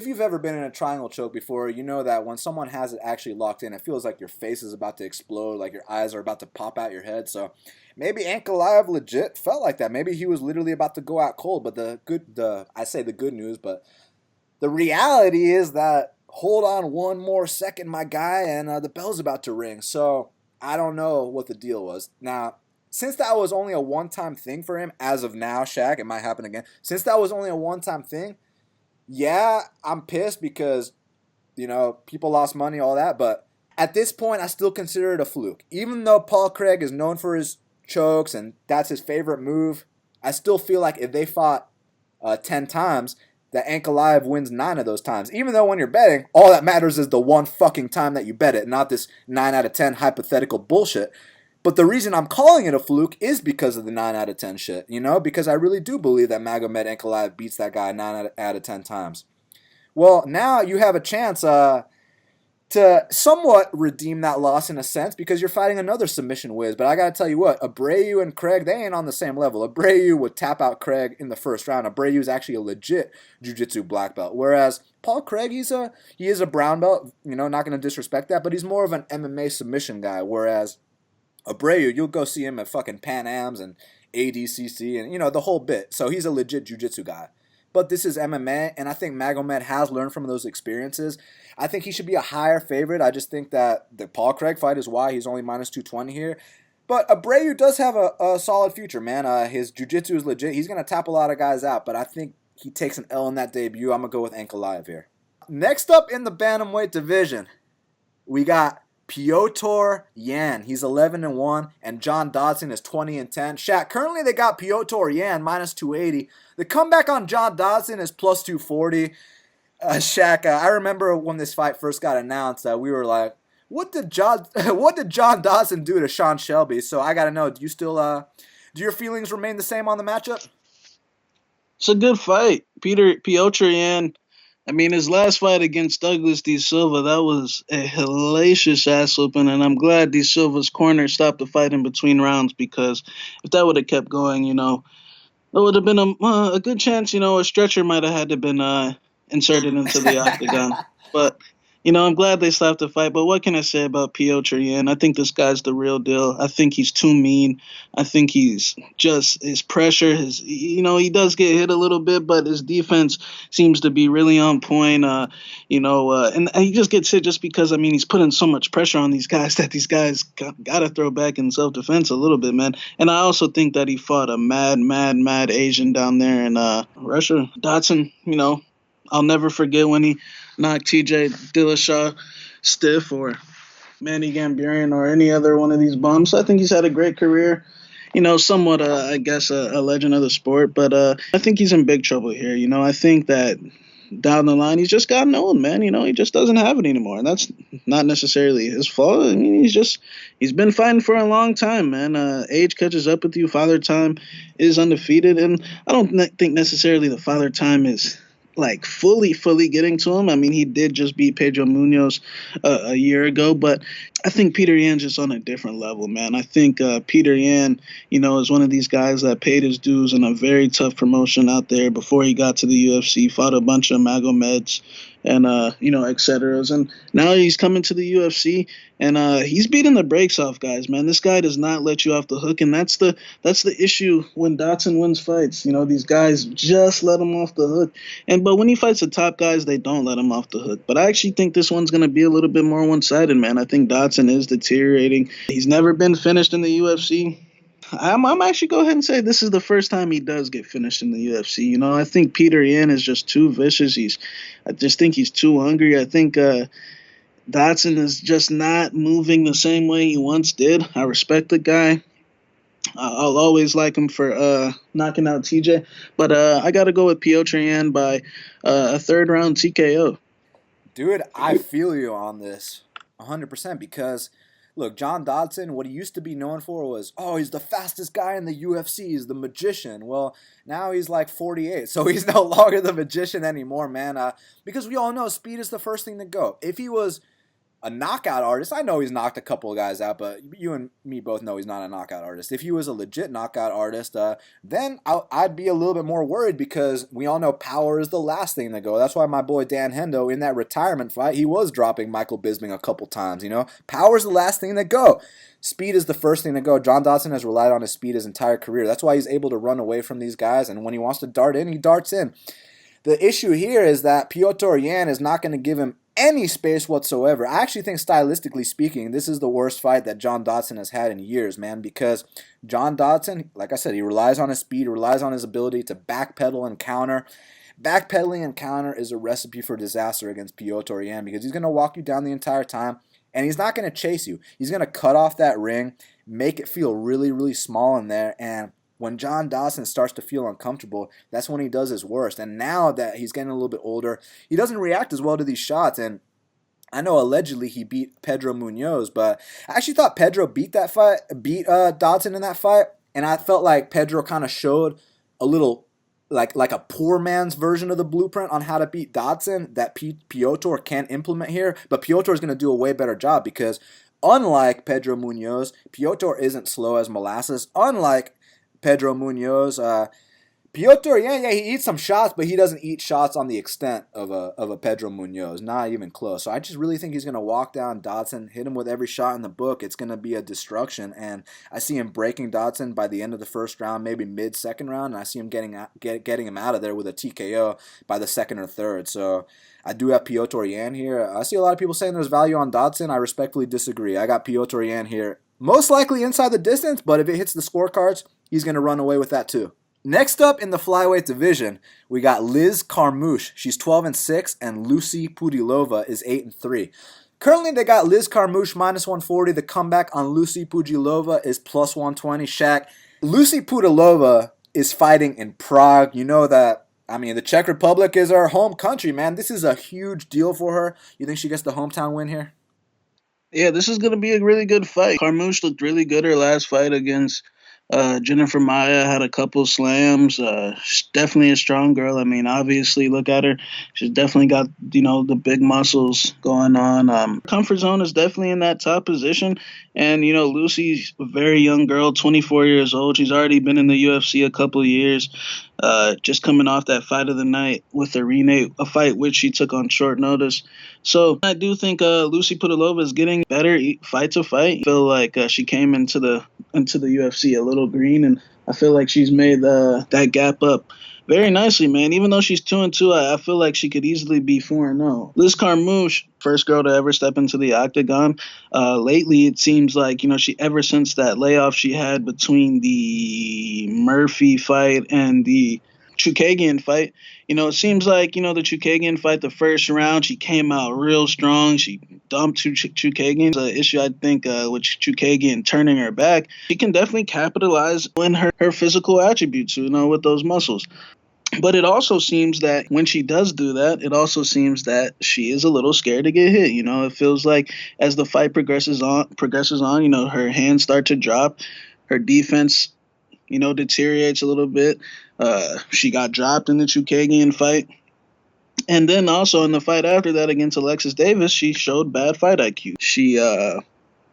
you've ever been in a triangle choke before, you know that when someone has it actually locked in, it feels like your face is about to explode, like your eyes are about to pop out your head. So maybe Ankalaev legit felt like that. Maybe he was literally about to go out cold. But I say the good news, but the reality is that hold on 1 more second, my guy, and the bell's about to ring. So I don't know what the deal was. Now, since that was only a one-time thing for him, as of now, Shaq, it might happen again. Since that was only a one-time thing, yeah, I'm pissed because, people lost money, all that. But at this point, I still consider it a fluke. Even though Paul Craig is known for his chokes and that's his favorite move, I still feel like if they fought 10 times, that Ankalaev wins 9 of those times. Even though when you're betting, all that matters is the one fucking time that you bet it, not this 9 out of 10 hypothetical bullshit. But the reason I'm calling it a fluke is because of the 9 out of 10 shit, because I really do believe that Magomed Ankalaev beats that guy 9 out of 10 times. Well, now you have a chance to somewhat redeem that loss in a sense because you're fighting another submission whiz. But I got to tell you what, Abreu and Craig, they ain't on the same level. Abreu would tap out Craig in the first round. Abreu is actually a legit jiu-jitsu black belt, whereas Paul Craig, he is a brown belt, not going to disrespect that, but he's more of an MMA submission guy, whereas Abreu, you'll go see him at fucking Pan Ams and ADCC and, the whole bit. So he's a legit jiu-jitsu guy. But this is MMA, and I think Magomed has learned from those experiences. I think he should be a higher favorite. I just think that the Paul Craig fight is why he's only minus 220 here. But Abreu does have a solid future, man. His jiu-jitsu is legit. He's going to tap a lot of guys out, but I think he takes an L in that debut. I'm going to go with Ankalaev here. Next up in the bantamweight division, we got Petr Yan, he's 11-1, and John Dodson is 20-10. Shaq, currently they got Petr Yan minus 280. The comeback on John Dodson is plus 240. Shaq, I remember when this fight first got announced, we were like, what did John Dodson do to Sean Shelby? So I gotta know, do your feelings remain the same on the matchup? It's a good fight. Petr Yan, I mean, his last fight against Douglas De Silva, that was a hellacious ass whooping, and I'm glad De Silva's corner stopped the fight in between rounds, because if that would have kept going, there would have been a good chance, a stretcher might have had to been inserted into the octagon. But I'm glad they stopped the fight. But what can I say about Petr Yan? I think this guy's the real deal. I think he's too mean. I think he's just his pressure. He does get hit a little bit, but his defense seems to be really on point. And he just gets hit just because he's putting so much pressure on these guys that these guys got to throw back in self-defense a little bit, man. And I also think that he fought a mad Asian down there in Russia. Dodson, I'll never forget when he knocked TJ Dillashaw stiff, or Manny Gambarian, or any other one of these bums. I think he's had a great career. Somewhat, I guess, a legend of the sport. But I think he's in big trouble here. I think that down the line, he's just gotten old, man. He just doesn't have it anymore. And that's not necessarily his fault. He's been fighting for a long time, man. Age catches up with you. Father Time is undefeated. And I don't think necessarily the Father Time is fully getting to him. He did just beat Pedro Munoz a year ago, but I think Petr Yan's just on a different level, man. I think Petr Yan, is one of these guys that paid his dues in a very tough promotion out there before he got to the UFC, fought a bunch of Magomeds and, et cetera. And now he's coming to the UFC, and he's beating the brakes off guys, man. This guy does not let you off the hook, and that's the issue when Dodson wins fights. These guys just let him off the hook. But when he fights the top guys, they don't let him off the hook. But I actually think this one's going to be a little bit more one-sided, man. I think Dodson is deteriorating. He's never been finished in the UFC. I'm actually go ahead and say this is the first time he does get finished in the UFC. I think Petr Yan is just too vicious. I just think he's too hungry. I think Dodson is just not moving the same way he once did. I respect the guy. I'll always like him for knocking out TJ. But I got to go with Petr Yan by a third-round TKO. Dude, I feel you on this 100% because – look, John Dodson, what he used to be known for was, he's the fastest guy in the UFC. He's the magician. Well, now he's like 48, so he's no longer the magician anymore, man. Because we all know speed is the first thing to go. If he was a knockout artist, I know he's knocked a couple of guys out, but you and me both know he's not a knockout artist. If he was a legit knockout artist, then I'd be a little bit more worried because we all know power is the last thing to go. That's why my boy Dan Hendo, in that retirement fight, he was dropping Michael Bisping a couple times, Power is the last thing to go. Speed is the first thing to go. John Dodson has relied on his speed his entire career. That's why he's able to run away from these guys, and when he wants to dart in, he darts in. The issue here is that Petr Yan is not going to give him any space whatsoever. I actually think, stylistically speaking, this is the worst fight that John Dodson has had in years, man, because John Dodson, like I said, he relies on his speed, he relies on his ability to backpedal and counter. Backpedaling and counter is a recipe for disaster against Petr Yan because he's going to walk you down the entire time, and he's not going to chase you. He's going to cut off that ring, make it feel really, really small in there, and when John Dodson starts to feel uncomfortable, that's when he does his worst. And now that he's getting a little bit older, he doesn't react as well to these shots. And I know allegedly he beat Pedro Munoz, but I actually thought Pedro beat Dodson in that fight. And I felt like Pedro kind of showed a little like a poor man's version of the blueprint on how to beat Dodson that Petr can implement here. But Petr is going to do a way better job because unlike Pedro Munoz, Petr isn't slow as molasses. Unlike Pedro Munoz, Petr, he eats some shots, but he doesn't eat shots on the extent of a Pedro Munoz, not even close. So I just really think he's going to walk down Dodson, hit him with every shot in the book. It's going to be a destruction, and I see him breaking Dodson by the end of the first round, maybe mid-second round, and I see him getting him out of there with a TKO by the second or third. So I do have Petr Yan here. I see a lot of people saying there's value on Dodson. I respectfully disagree. I got Petr Yan here, most likely inside the distance, but if it hits the scorecards, he's going to run away with that too. Next up in the flyweight division, we got Liz Carmouche. She's 12-6, and Lucie Pudilova is 8-3. Currently, they got Liz Carmouche minus 140. The comeback on Lucie Pudilova is plus 120. Shaq, Lucie Pudilova is fighting in Prague. You know that, I mean, the Czech Republic is our home country, man. This is a huge deal for her. You think she gets the hometown win here? Yeah, this is going to be a really good fight. Carmouche looked really good her last fight against Jennifer Maya, had a couple slams. She's definitely a strong girl. I mean, obviously, look at her. She's definitely got, the big muscles going on. Comfort zone is definitely in that top position. And, Lucie's a very young girl, 24 years old. She's already been in the UFC a couple of years. Just coming off that fight of the night with Arena, a fight which she took on short notice. So I do think Lucie Pudilova is getting better fight to fight. I feel like she came into the UFC a little green, and I feel like she's made that gap up very nicely, man. Even though she's 2-2, I feel like she could easily be 4-0. Liz Carmouche, first girl to ever step into the octagon. Lately, it seems like she ever since that layoff she had between the Murphy fight and the Chukagian fight. It seems like, the Chukagian fight, the first round, she came out real strong. She dumped Chukagian. The issue, I think, with Chukagian turning her back, she can definitely capitalize on her physical attributes, with those muscles. But it also seems that when she does do that, it also seems that she is a little scared to get hit. It feels like as the fight progresses on, her hands start to drop, her defense deteriorates a little bit. She got dropped in the Chukagian fight. And then also in the fight after that against Alexis Davis, she showed bad fight IQ. She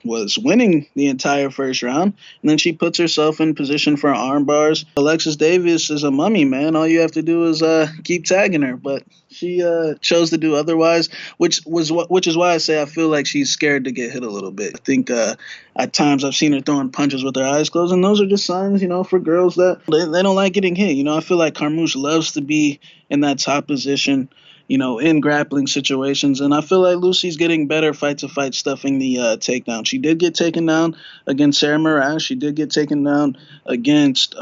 was winning the entire first round, and then she puts herself in position for arm bars. Alexis Davis is a mummy, man. All you have to do is keep tagging her, but she chose to do otherwise, which is why I say I feel like she's scared to get hit a little bit. I think at times I've seen her throwing punches with her eyes closed, and those are just signs, for girls that they don't like getting hit. I feel like Carmouche loves to be in that top position, in grappling situations. And I feel like Lucie's getting better fight to fight stuffing the takedown. She did get taken down against Sarah Moraes. She did get taken down against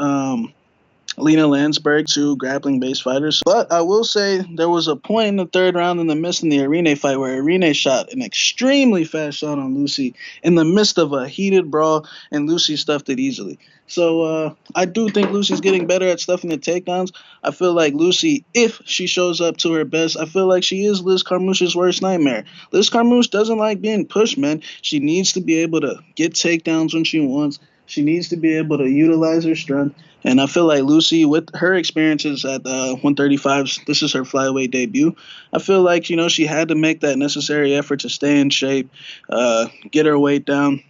Lena Landsberg, two grappling-based fighters. But I will say there was a point in the third round in the midst in the Arena fight where Arena shot an extremely fast shot on Lucie in the midst of a heated brawl, and Lucie stuffed it easily. So I do think Lucie's getting better at stuffing the takedowns. I feel like Lucie, if she shows up to her best, I feel like she is Liz Carmouche's worst nightmare. Liz Carmouche doesn't like being pushed, man. She needs to be able to get takedowns when she wants. She needs to be able to utilize her strength. And I feel like Lucie, with her experiences at 135s, this is her flyweight debut. I feel like, she had to make that necessary effort to stay in shape, get her weight down.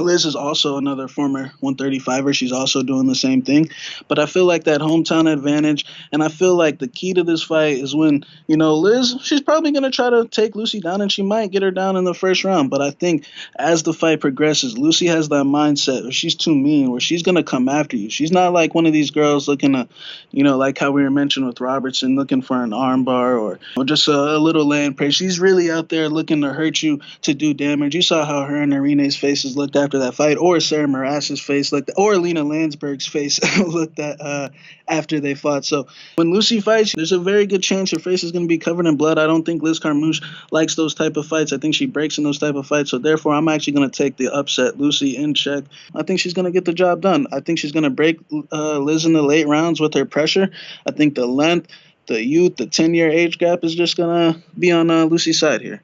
Liz is also another former 135er. She's also doing the same thing. But I feel like that hometown advantage, and I feel like the key to this fight is when, Liz, she's probably going to try to take Lucie down, and she might get her down in the first round. But I think as the fight progresses, Lucie has that mindset where she's too mean, where she's going to come after you. She's not like one of these girls looking to, like how we were mentioned with Robertson, looking for an armbar or just a little land prey. She's really out there looking to hurt you, to do damage. You saw how her and Arena's faces looked after that fight, or Sarah Moraes' face looked, or Lena Landsberg's face looked at after they fought. So when Lucie fights, there's a very good chance her face is going to be covered in blood. I don't think Liz Carmouche likes those type of fights. I think she breaks in those type of fights. So therefore, I'm actually going to take the upset, Lucie in check. I think she's going to get the job done. I think she's going to break Liz in the late rounds with her pressure. I think the length, the youth, the 10-year age gap is just going to be on Lucie's side here.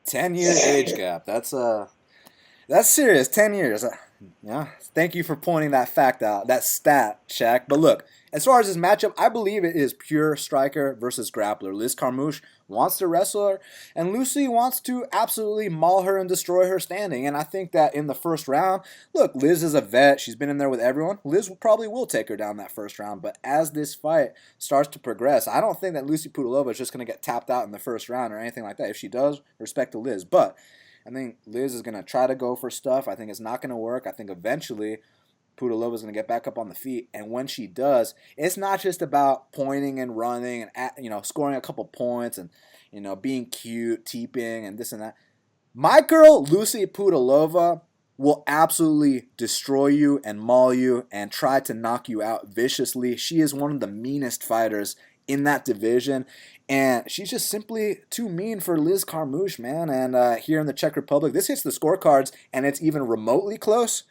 10-year age gap. That's serious. 10 years. Yeah. Thank you for pointing that fact out, that stat, Shaq. But look, as far as this matchup, I believe it is pure striker versus grappler. Liz Carmouche wants to wrestle her, and Lucie wants to absolutely maul her and destroy her standing. And I think that in the first round, look, Liz is a vet. She's been in there with everyone. Liz probably will take her down that first round. But as this fight starts to progress, I don't think that Lucie Pudilova is just going to get tapped out in the first round or anything like that. If she does, respect to Liz. But I think Liz is going to try to go for stuff. I think it's not going to work. I think eventually Pudilova is going to get back up on the feet. And when she does, it's not just about pointing and running and, scoring a couple points and, being cute, teeping and this and that. My girl, Lucie Pudilova, will absolutely destroy you and maul you and try to knock you out viciously. She is one of the meanest fighters in that division. And she's just simply too mean for Liz Carmouche, man. And here in the Czech Republic, this hits the scorecards, and it's even remotely close.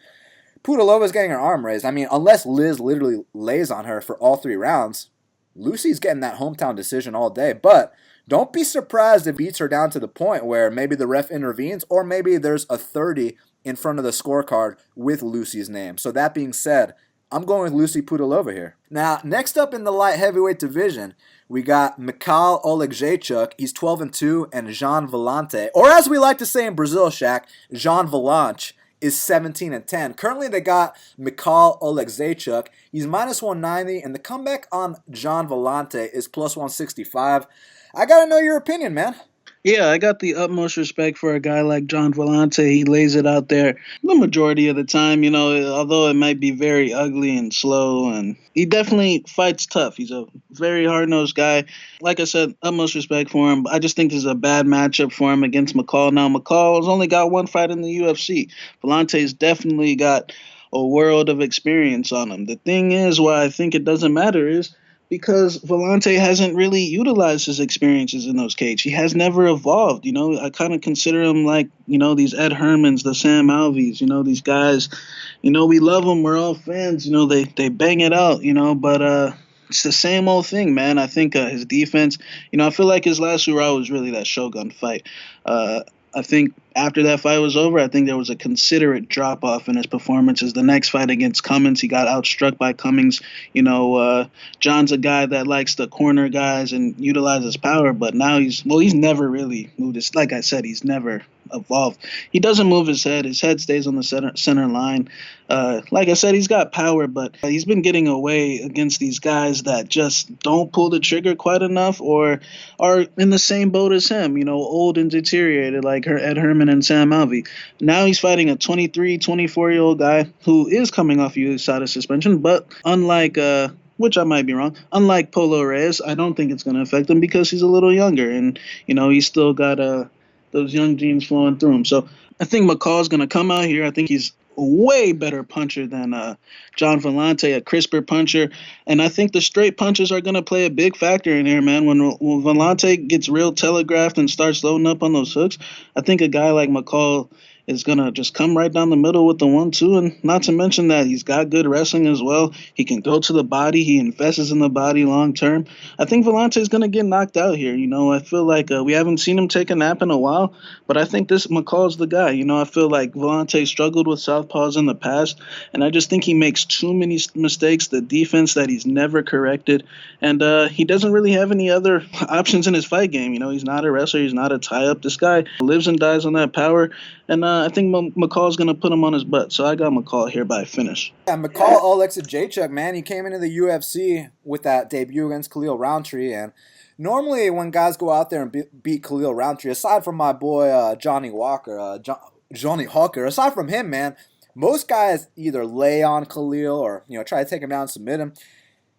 Pudilova's getting her arm raised. I mean, unless Liz literally lays on her for all 3 rounds, Lucie's getting that hometown decision all day. But don't be surprised if it beats her down to the point where maybe the ref intervenes, or maybe there's a 30 in front of the scorecard with Lucie's name. So that being said, I'm going with Lucie Pudilova here. Now, next up in the light heavyweight division, we got Michal Oleksiejczuk. He's 12-2, and Jean Vellante, or as we like to say in Brazil, Shaq, Jean Valanche, is 17-10. Currently, they got Michal Oleksiejczuk. He's minus 190, and the comeback on Jean Vellante is plus 165. I gotta know your opinion, man. Yeah, I got the utmost respect for a guy like John Vellante. He lays it out there the majority of the time, although it might be very ugly and slow, and he definitely fights tough. He's a very hard-nosed guy. Like I said, utmost respect for him. I just think this is a bad matchup for him against Michal. Now, Michal has only got 1 fight in the UFC. Vellante's definitely got a world of experience on him. The thing is, why I think it doesn't matter is because Vellante hasn't really utilized his experiences in those cages. He has never evolved. I kind of consider him like, these Ed Hermans, the Sam Alveys, these guys, we love them. We're all fans, they bang it out, but it's the same old thing, man. I think his defense, I feel like his last hurrah was really that Shogun fight. I think after that fight was over, I think there was a considerate drop-off in his performances. The next fight against Cummins, he got outstruck by Cummins. John's a guy that likes to corner guys and utilize his power, but now he's never really moved his, like I said, he's never evolved. He doesn't move his head. His head stays on the center line. Like I said, he's got power, but he's been getting away against these guys that just don't pull the trigger quite enough or are in the same boat as him, old and deteriorated like Ed Herman and Sam Alvey. Now he's fighting a 23, 24-year-old guy who is coming off USADA suspension, but unlike which I might be wrong. Unlike Polo Reyes, I don't think it's going to affect him because he's a little younger and, he's still got those young genes flowing through him. So I think McCall's going to come out here. I think he's a way better puncher than John Vellante, a crisper puncher. And I think the straight punches are going to play a big factor in here, man. When Vellante gets real telegraphed and starts loading up on those hooks, I think a guy like McCall is going to just come right down the middle with the 1-2. And not to mention that he's got good wrestling as well. He can throw to the body. He invests in the body long term. I think Vellante is going to get knocked out here. I feel like we haven't seen him take a nap in a while, but I think this McCall's the guy. I feel like Vellante struggled with southpaws in the past, and I just think he makes too many mistakes, the defense that he's never corrected, and he doesn't really have any other options in his fight game. He's not a wrestler. He's not a tie-up. This guy lives and dies on that power, and I think McCall's going to put him on his butt. So I got McCall here by finish. Yeah, Michal Oleksiejczuk, man, he came into the UFC with that debut against Khalil Rountree. And normally when guys go out there and beat Khalil Rountree, aside from my boy Johnny Hawker, aside from him, man, most guys either lay on Khalil or try to take him down and submit him.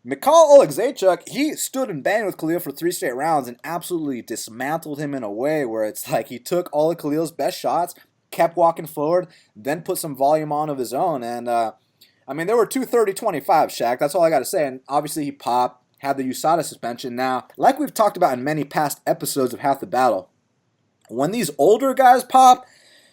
Michal Oleksiejczuk, he stood and banged with Khalil for 3 straight rounds and absolutely dismantled him in a way where it's like he took all of Khalil's best shots, kept walking forward, then put some volume on of his own. And, there were 2 30-25, Shaq. That's all I got to say. And obviously he popped, had the USADA suspension. Now, like we've talked about in many past episodes of Half the Battle, when these older guys pop,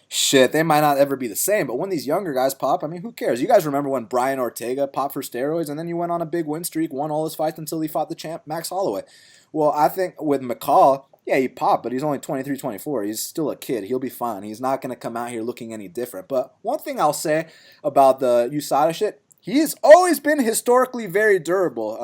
shit, they might not ever be the same. But when these younger guys pop, who cares? You guys remember when Brian Ortega popped for steroids and then he went on a big win streak, won all his fights until he fought the champ Max Holloway. Well, I think with Michal, yeah, he popped, but he's only 23, 24. He's still a kid. He'll be fine. He's not going to come out here looking any different. But one thing I'll say about the USADA shit, he's always been historically very durable.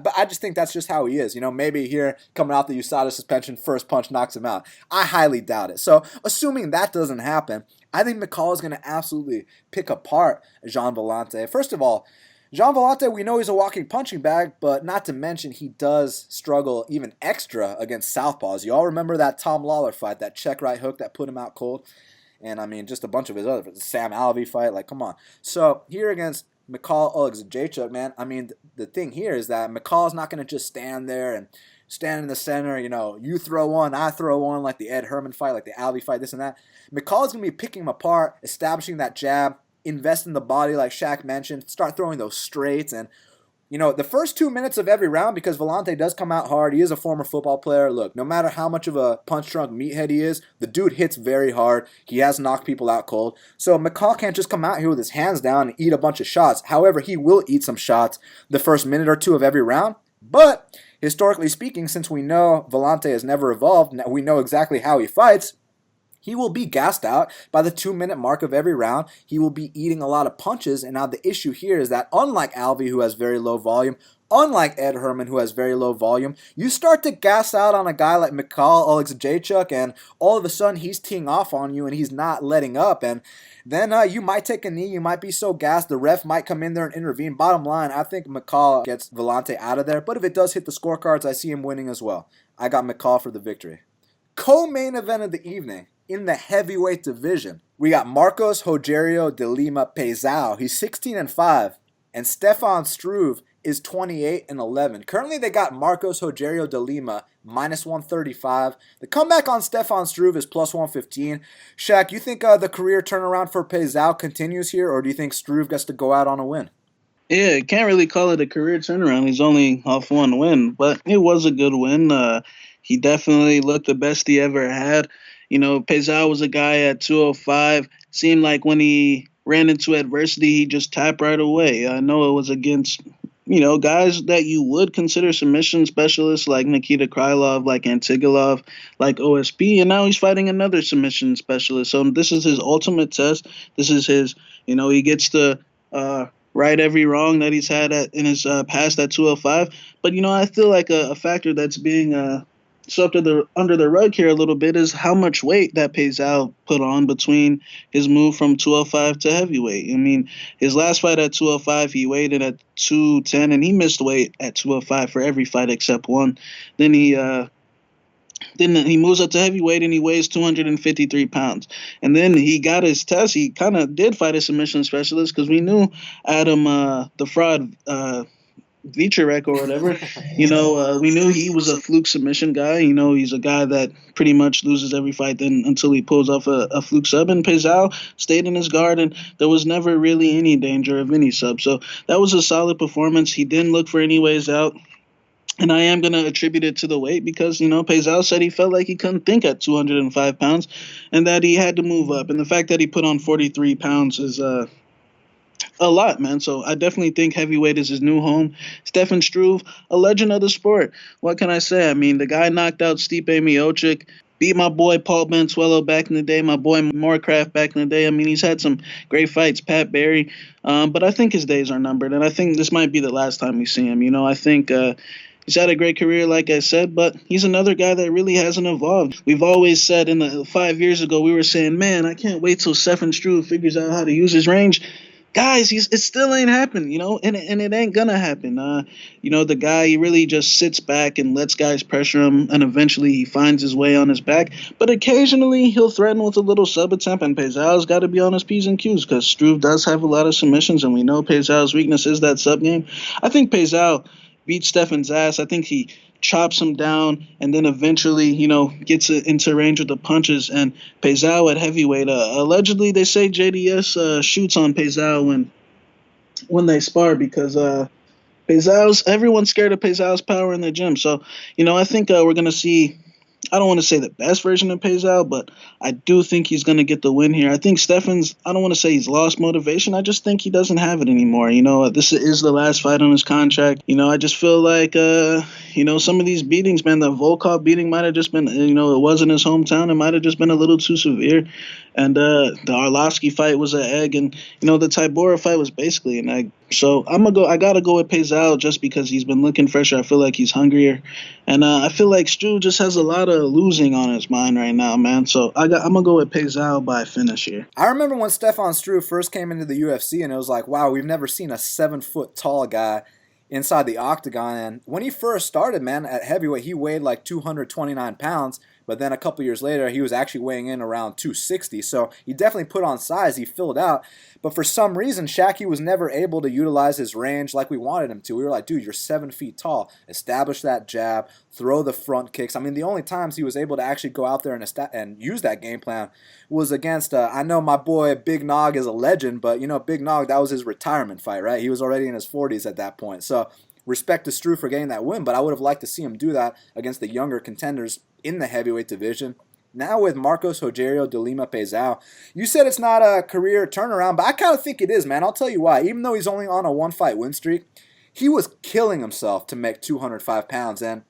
But I just think that's just how he is. Maybe here coming out the USADA suspension, first punch knocks him out. I highly doubt it. So assuming that doesn't happen, I think Michal is going to absolutely pick apart Jean Vellante. First of all, Jean Vellante, we know he's a walking punching bag, but not to mention he does struggle even extra against southpaws. You all remember that Tom Lawler fight, that check right hook that put him out cold? And just a bunch of his other fights, the Sam Alvey fight, like, come on. So here against Michal Oleksiejczuk, man, the thing here is that Michal's not going to just stand there and stand in the center, you throw one, I throw one, like the Ed Herman fight, like the Alvey fight, this and that. Michal's going to be picking him apart, establishing that jab, invest in the body like Shaq mentioned, start throwing those straights, and The first 2 minutes of every round, because Vellante does come out hard. He is a former football player. Look, no matter how much of a punch-drunk meathead he is, the dude hits very hard. He has knocked people out cold. So Michal can't just come out here with his hands down and eat a bunch of shots. However, he will eat some shots the first minute or two of every round. But historically speaking, since we know Vellante has never evolved, we know exactly how he fights, he will be gassed out by the 2-minute mark of every round. He will be eating a lot of punches. And now the issue here is that unlike Alvey, who has very low volume, unlike Ed Herman, who has very low volume, you start to gas out on a guy like Michal Oleksiejczuk, and all of a sudden he's teeing off on you and he's not letting up. And then you might take a knee. You might be so gassed. The ref might come in there and intervene. Bottom line, I think Michal gets Vellante out of there. But if it does hit the scorecards, I see him winning as well. I got Michal for the victory. Co-main event of the evening. In the heavyweight division, we got Marcos Rogerio de Lima Peizao. He's 16-5, and Stefan Struve is 28-11. Currently, they got Marcos Rogerio de Lima minus 135. The comeback on Stefan Struve is plus 115. Shaq, you think the career turnaround for Peizao continues here, or do you think Struve gets to go out on a win? Yeah, can't really call it a career turnaround. He's only off one win, but it was a good win. He definitely looked the best he ever had. Peizao was a guy at 205. Seemed like when he ran into adversity, he just tapped right away. I know it was against, guys that you would consider submission specialists like Nikita Krylov, like Antigolov, like OSP, and now he's fighting another submission specialist. So this is his ultimate test. This is his, he gets to right every wrong that he's had in his past at 205. But, I feel like a factor that's being swept under the rug here a little bit is how much weight that Peizao put on between his move from 205 to heavyweight. I mean, his last fight at 205, he weighed in at 210, and he missed weight at 205 for every fight except one. Then he moves up to heavyweight and he weighs 253 pounds. And then he got his test. He kind of did fight a submission specialist because we knew Adam, the fraud, Vicharek or whatever, we knew he was a fluke submission guy. He's a guy that pretty much loses every fight then until he pulls off a fluke sub. And Peizao stayed in his guard, and there was never really any danger of any sub. So that was a solid performance. He didn't look for any ways out. And I am going to attribute it to the weight because, Peizao said he felt like he couldn't think at 205 pounds and that he had to move up. And the fact that he put on 43 pounds is a lot, man. So I definitely think heavyweight is his new home. Stefan Struve, a legend of the sport. What can I say? I mean, the guy knocked out Stipe Miocic, beat my boy Paul Bensuelo back in the day, my boy Moorcraft back in the day. I mean, he's had some great fights, Pat Barry. But I think his days are numbered, and I think this might be the last time we see him. I think he's had a great career, like I said, but he's another guy that really hasn't evolved. We've always said 5 years ago, we were saying, man, I can't wait till Stefan Struve figures out how to use his range. Guys, it still ain't happened, and it ain't gonna happen. The guy, he really just sits back and lets guys pressure him, and eventually he finds his way on his back. But occasionally he'll threaten with a little sub attempt, and Peizao's got to be on his P's and Q's because Struve does have a lot of submissions, and we know Peizao's weakness is that sub game. I think Peizao beats Stefan's ass. I think he chops him down, and then eventually, gets into range with the punches. And Peizao at heavyweight, allegedly they say JDS shoots on Peizao when they spar because everyone's scared of Peizao's power in the gym. So, I think we're going to see, I don't want to say the best version of Peizao, but I do think he's going to get the win here. I think Stefan's, I don't want to say he's lost motivation. I just think he doesn't have it anymore. This is the last fight on his contract. I just feel like, some of these beatings, man, the Volkov beating might have just been, it wasn't his hometown. It might have just been a little too severe. And the Arlovsky fight was an egg. And, the Tybura fight was basically an egg. So I got to go with Peizao just because he's been looking fresher. I feel like he's hungrier. And I feel like Stu just has a lot of losing on his mind right now, man. So I'm going to go with Peizao by finish here. I remember when Stefan Struve first came into the UFC, and it was like, wow, we've never seen a 7-foot tall guy inside the octagon. And when he first started, man, at heavyweight, he weighed like 229 pounds. But then a couple years later, he was actually weighing in around 260. So he definitely put on size. He filled out. But for some reason, Shaq was never able to utilize his range like we wanted him to. We were like, dude, you're 7 feet tall. Establish that jab, throw the front kicks. I mean, the only times he was able to actually go out there and use that game plan was against, I know my boy Big Nog is a legend, but, Big Nog, that was his retirement fight, right? He was already in his 40s at that point. So respect to Struve for getting that win, but I would have liked to see him do that against the younger contenders in the heavyweight division. Now with Marcos Rogerio de Lima Pesao, you said it's not a career turnaround, but I kind of think it is, man. I'll tell you why. Even though he's only on a one-fight win streak, he was killing himself to make 205 pounds, and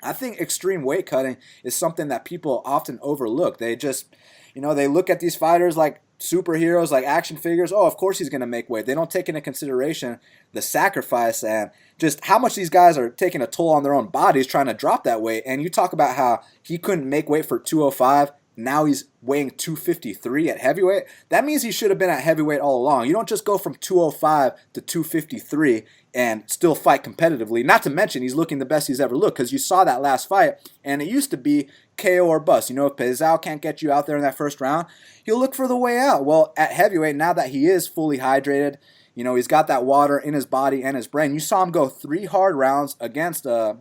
I think extreme weight cutting is something that people often overlook. They just, they look at these fighters like superheroes, like action figures. Oh, of course he's going to make weight. They don't take into consideration the sacrifice and just how much these guys are taking a toll on their own bodies trying to drop that weight. And you talk about how he couldn't make weight for 205. Now he's weighing 253 at heavyweight. That means he should have been at heavyweight all along. You don't just go from 205 to 253 and still fight competitively. Not to mention he's looking the best he's ever looked, because you saw that last fight, and it used to be KO or bust. If Pesao can't get you out there in that first round, he'll look for the way out. Well, at heavyweight, now that he is fully hydrated, he's got that water in his body and his brain. You saw him go 3 hard rounds against a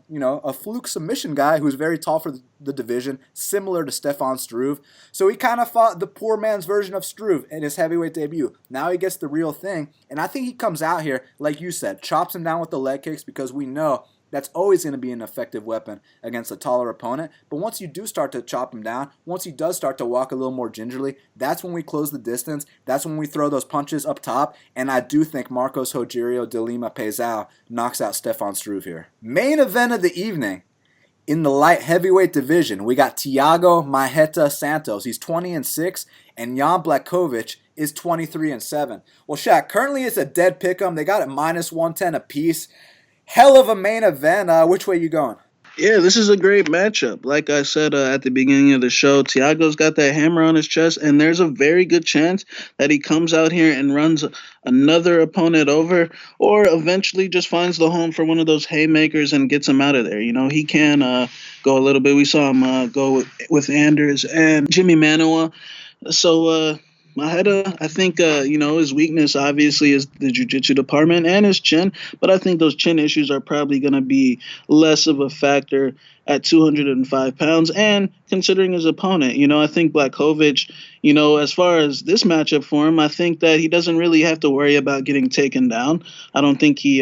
fluke submission guy who's very tall for the division, similar to Stefan Struve. So he kind of fought the poor man's version of Struve in his heavyweight debut. Now he gets the real thing, and I think he comes out here, like you said, chops him down with the leg kicks, because we know that's always going to be an effective weapon against a taller opponent. But once you do start to chop him down, once he does start to walk a little more gingerly, that's when we close the distance. That's when we throw those punches up top. And I do think Marcos Rogerio de Lima Pesao knocks out Stefan Struve here. Main event of the evening. In the light heavyweight division, we got Thiago Marreta Santos. He's 20-6, and Jan Blachowicz is 23-7. Well, Shaq, currently it's a dead pick'em. They got it -110 apiece. Hell of a main event. Which way you going? Yeah, this is a great matchup. Like I said at the beginning of the show, Thiago's got that hammer on his chest, and there's a very good chance that he comes out here and runs another opponent over, or eventually just finds the home for one of those haymakers and gets him out of there. He can go a little bit. We saw him go with Anders and Jimmy Manuwa. So, Marreta, I think, his weakness obviously is the jiu-jitsu department and his chin, but I think those chin issues are probably going to be less of a factor at 205 pounds. And considering his opponent, I think Blachowicz, as far as this matchup for him, I think that he doesn't really have to worry about getting taken down. I don't think he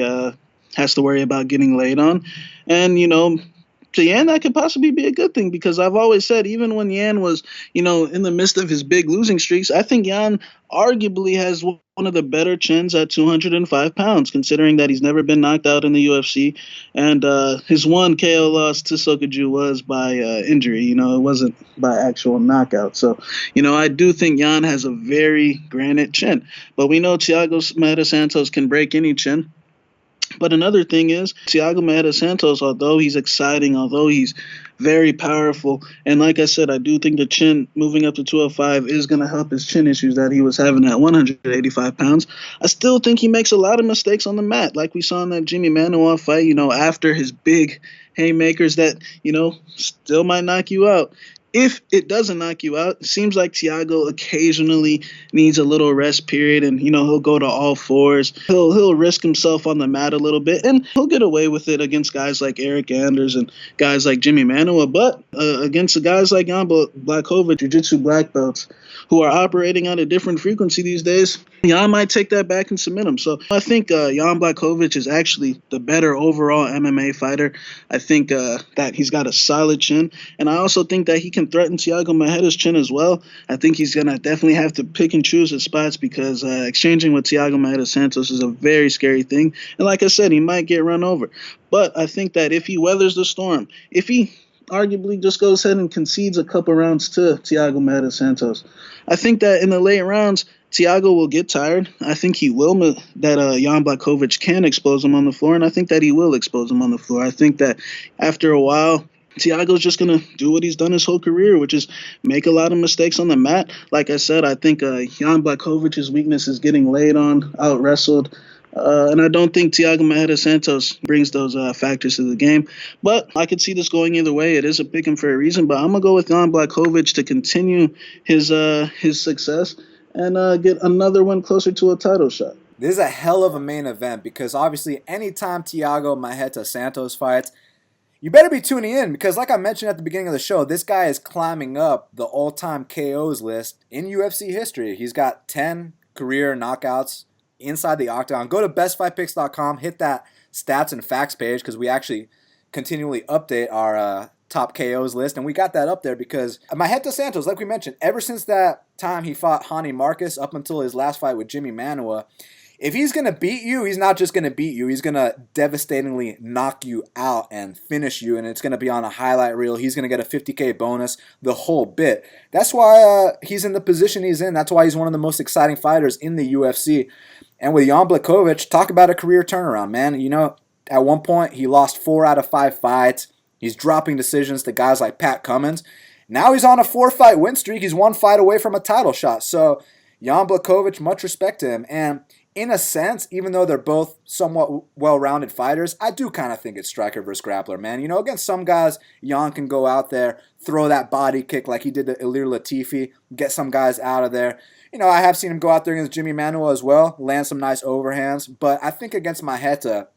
has to worry about getting laid on. And, to Yan, that could possibly be a good thing, because I've always said, even when Yan was, in the midst of his big losing streaks, I think Yan arguably has one of the better chins at 205 pounds, considering that he's never been knocked out in the UFC. And his one KO loss to Sokaju was by injury. It wasn't by actual knockout. So, I do think Yan has a very granite chin. But we know Thiago Marreta Santos can break any chin. But another thing is, Thiago Marreta Santos, although he's exciting, although he's very powerful, and like I said, I do think the chin moving up to 205 is going to help his chin issues that he was having at 185 pounds. I still think he makes a lot of mistakes on the mat, like we saw in that Jimmy Manuwa fight, after his big haymakers that, still might knock you out. If it doesn't knock you out, it seems like Thiago occasionally needs a little rest period, and he'll go to all fours. He'll risk himself on the mat a little bit, and he'll get away with it against guys like Eric Anders and guys like Jimmy Manuwa. But against the guys like Jan Blachowicz, jiu-jitsu black belts, who are operating at a different frequency these days, Jan might take that back and submit him. So I think Jan Blachowicz is actually the better overall MMA fighter. I think that he's got a solid chin, and I also think that he can threaten Thiago Marreta's chin as well. I think he's going to definitely have to pick and choose his spots, because exchanging with Thiago Marreta Santos is a very scary thing. And like I said, he might get run over. But I think that if he weathers the storm, if he arguably just goes ahead and concedes a couple rounds to Thiago Marreta Santos, I think that in the late rounds, Thiago will get tired. I think he will, that Jan Blachowicz can expose him on the floor, and I think that he will expose him on the floor. I think that after a while, Thiago's just going to do what he's done his whole career, which is make a lot of mistakes on the mat. Like I said, I think Jan Blachowicz's weakness is getting laid on, out-wrestled And I don't think Thiago Macedo Santos brings those factors to the game. But I could see this going either way. It is a pick 'em for a reason. But I'm going to go with Jan Blachowicz to continue his success and get another one closer to a title shot. This is a hell of a main event because obviously anytime Thiago Macedo Santos fights, you better be tuning in because like I mentioned at the beginning of the show, this guy is climbing up the all-time KOs list in UFC history. He's got 10 career knockouts inside the octagon. Go to bestfightpicks.com, hit that stats and facts page because we actually continually update our top KOs list, and we got that up there because Macedo Santos, like we mentioned, ever since that time he fought Hani Marcus up until his last fight with Jimmy Manuwa, if he's going to beat you, he's not just going to beat you. He's going to devastatingly knock you out and finish you, and it's going to be on a highlight reel. He's going to get a 50K bonus, the whole bit. That's why he's in the position he's in. That's why he's one of the most exciting fighters in the UFC. And with Jan Blachowicz, talk about a career turnaround, man. You know, at one point, he lost 4 out of 5 fights. He's dropping decisions to guys like Pat Cummins. Now he's on a 4-fight win streak. He's 1 fight away from a title shot. So, Jan Blachowicz, much respect to him. And in a sense, even though they're both somewhat well-rounded fighters, I do kind of think it's striker versus grappler, man. You know, against some guys, Jan can go out there, throw that body kick like he did to Ilir Latifi, get some guys out of there. You know, I have seen him go out there against Jimmy Manuwa as well, land some nice overhands. But I think against Macedo,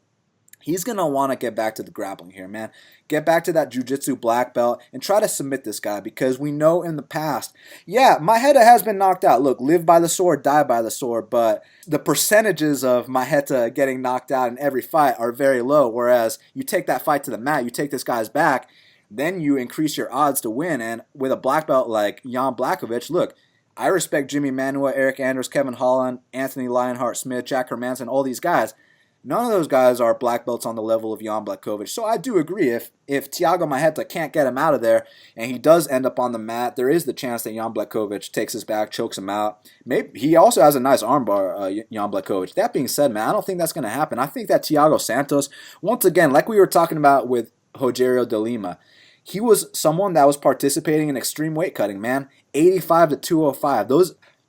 he's going to want to get back to the grappling here, man. Get back to that jiu-jitsu black belt and try to submit this guy because we know in the past, yeah, Macedo has been knocked out. Look, live by the sword, die by the sword, but the percentages of Macedo getting knocked out in every fight are very low, whereas you take that fight to the mat, you take this guy's back, then you increase your odds to win, and with a black belt like Jan Blachowicz, look, I respect Jimmy Manuwa, Eric Anders, Kevin Holland, Anthony Lionheart-Smith, Jack Hermanson, all these guys. None of those guys are black belts on the level of Jan Blachowicz. So I do agree, if Thiago Macedo can't get him out of there and he does end up on the mat, there is the chance that Jan Blachowicz takes his back, chokes him out. Maybe he also has a nice armbar, Jan Blachowicz. That being said, man, I don't think that's going to happen. I think that Thiago Santos, once again, like we were talking about with Rogerio de Lima, he was someone that was participating in extreme weight cutting, man. 85 to 205.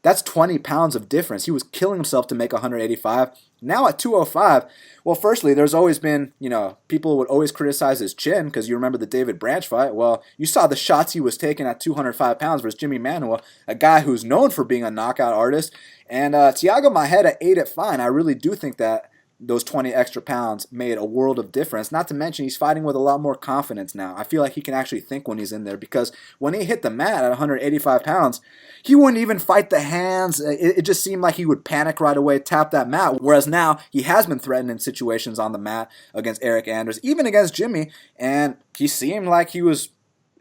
That's 20 pounds of difference. He was killing himself to make 185. Now at 205, well, firstly, there's always been, you know, people would always criticize his chin because you remember the David Branch fight. Well, you saw the shots he was taking at 205 pounds versus Jimmy Manuwa, a guy who's known for being a knockout artist. And Thiago Macedo ate it fine. I really do think that those 20 extra pounds made a world of difference. Not to mention he's fighting with a lot more confidence now. I feel like he can actually think when he's in there because when he hit the mat at 185 pounds, he wouldn't even fight the hands. It just seemed like he would panic right away, tap that mat. Whereas now he has been threatened in situations on the mat against Eric Anders, even against Jimmy, and he seemed like he was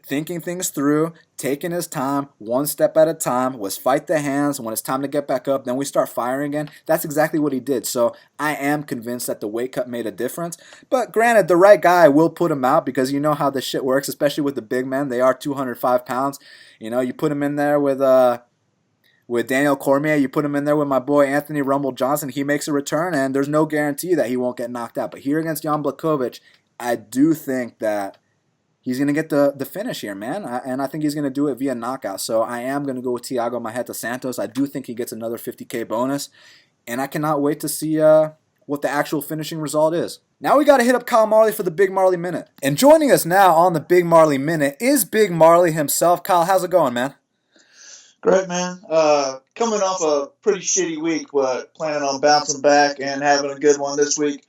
thinking things through, taking his time, one step at a time, was fight the hands. When it's time to get back up, then we start firing again. That's exactly what he did. So I am convinced that the weight cut made a difference. But granted, the right guy will put him out because you know how this shit works, especially with the big men. They are 205 pounds. You know, you put him in there with Daniel Cormier, you put him in there with my boy Anthony Rumble Johnson, he makes a return, and there's no guarantee that he won't get knocked out. But here against Jan Blachowicz, I do think that he's going to get the finish here, man. And I think he's going to do it via knockout. So I am going to go with Thiago Macedo Santos. I do think he gets another 50K bonus. And I cannot wait to see what the actual finishing result is. Now we got to hit up Kyle Marley for the Big Marley Minute. And joining us now on the Big Marley Minute is Big Marley himself. Kyle, how's it going, man? Great, man. Coming off a pretty shitty week, but planning on bouncing back and having a good one this week.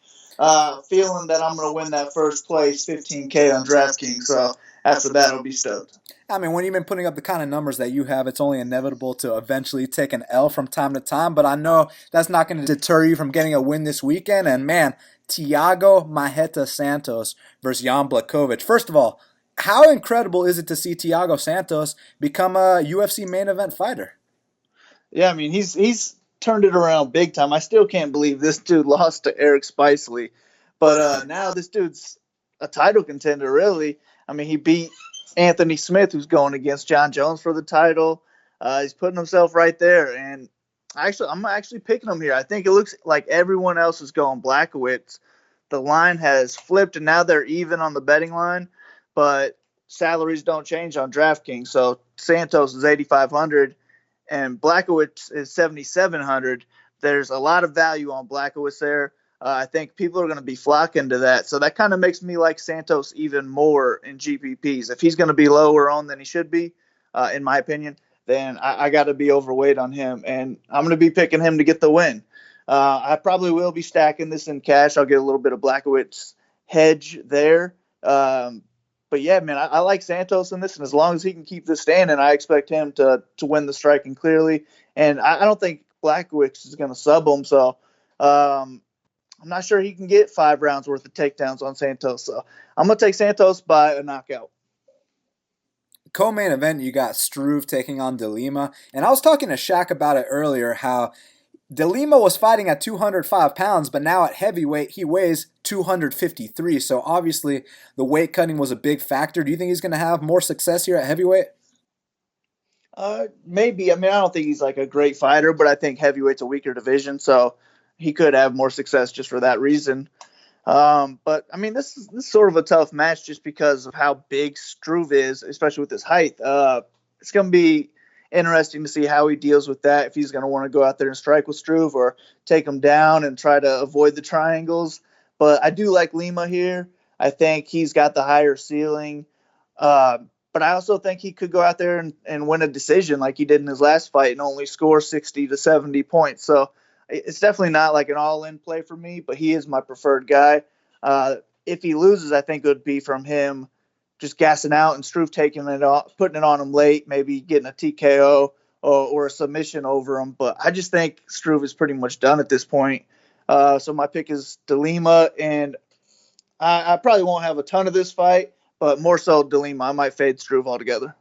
Feeling that I'm going to win that first place 15K on DraftKings. So after that, I'll be stoked. I mean, when you've been putting up the kind of numbers that you have, it's only inevitable to eventually take an L from time to time. But I know that's not going to deter you from getting a win this weekend. And man, Thiago Macedo Santos versus Jan Blachowicz. First of all, how incredible is it to see Thiago Santos become a UFC main event fighter? Yeah, I mean, he's turned it around big time. I still can't believe this dude lost to Eric Spicely. But now this dude's a title contender, really. I mean, he beat Anthony Smith, who's going against John Jones for the title. He's putting himself right there. And I'm actually picking him here. I think it looks like everyone else is going Blachowicz. The line has flipped, and now they're even on the betting line. But salaries don't change on DraftKings. So Santos is $8,500 and Blachowicz is $7,700. there's a lot of value on Blachowicz there. I think people are going to be flocking to that. So that kind of makes me like Santos even more in GPPs. If he's going to be lower on than he should be, in my opinion, then I got to be overweight on him. And I'm going to be picking him to get the win. I probably will be stacking this in cash. I'll get a little bit of Blachowicz hedge there. But yeah, man, I like Santos in this, and as long as he can keep this standing, I expect him to win the striking clearly. And I don't think Blachowicz is going to sub him, so I'm not sure he can get 5 rounds worth of takedowns on Santos. So I'm going to take Santos by a knockout. Co-main event, you got Struve taking on De Lima, and I was talking to Shaq about it earlier, how De Lima was fighting at 205 pounds, but now at heavyweight, he weighs 253. So obviously, the weight cutting was a big factor. Do you think he's going to have more success here at heavyweight? Maybe. I mean, I don't think he's like a great fighter, but I think heavyweight's a weaker division, so he could have more success just for that reason. But I mean, this is sort of a tough match just because of how big Struve is, especially with his height. It's going to be interesting to see how he deals with that, if he's going to want to go out there and strike with Struve or take him down and try to avoid the triangles. But I do like Lima here. I think he's got the higher ceiling. But I also think he could go out there and win a decision like he did in his last fight and only score 60 to 70 points. So it's definitely not like an all-in play for me, but he is my preferred guy. If he loses, I think it would be from him just gassing out and Struve taking it off, putting it on him late, maybe getting a TKO or a submission over him. But I just think Struve is pretty much done at this point. So my pick is De Lima, and I probably won't have a ton of this fight, but more so De Lima. I might fade Struve altogether.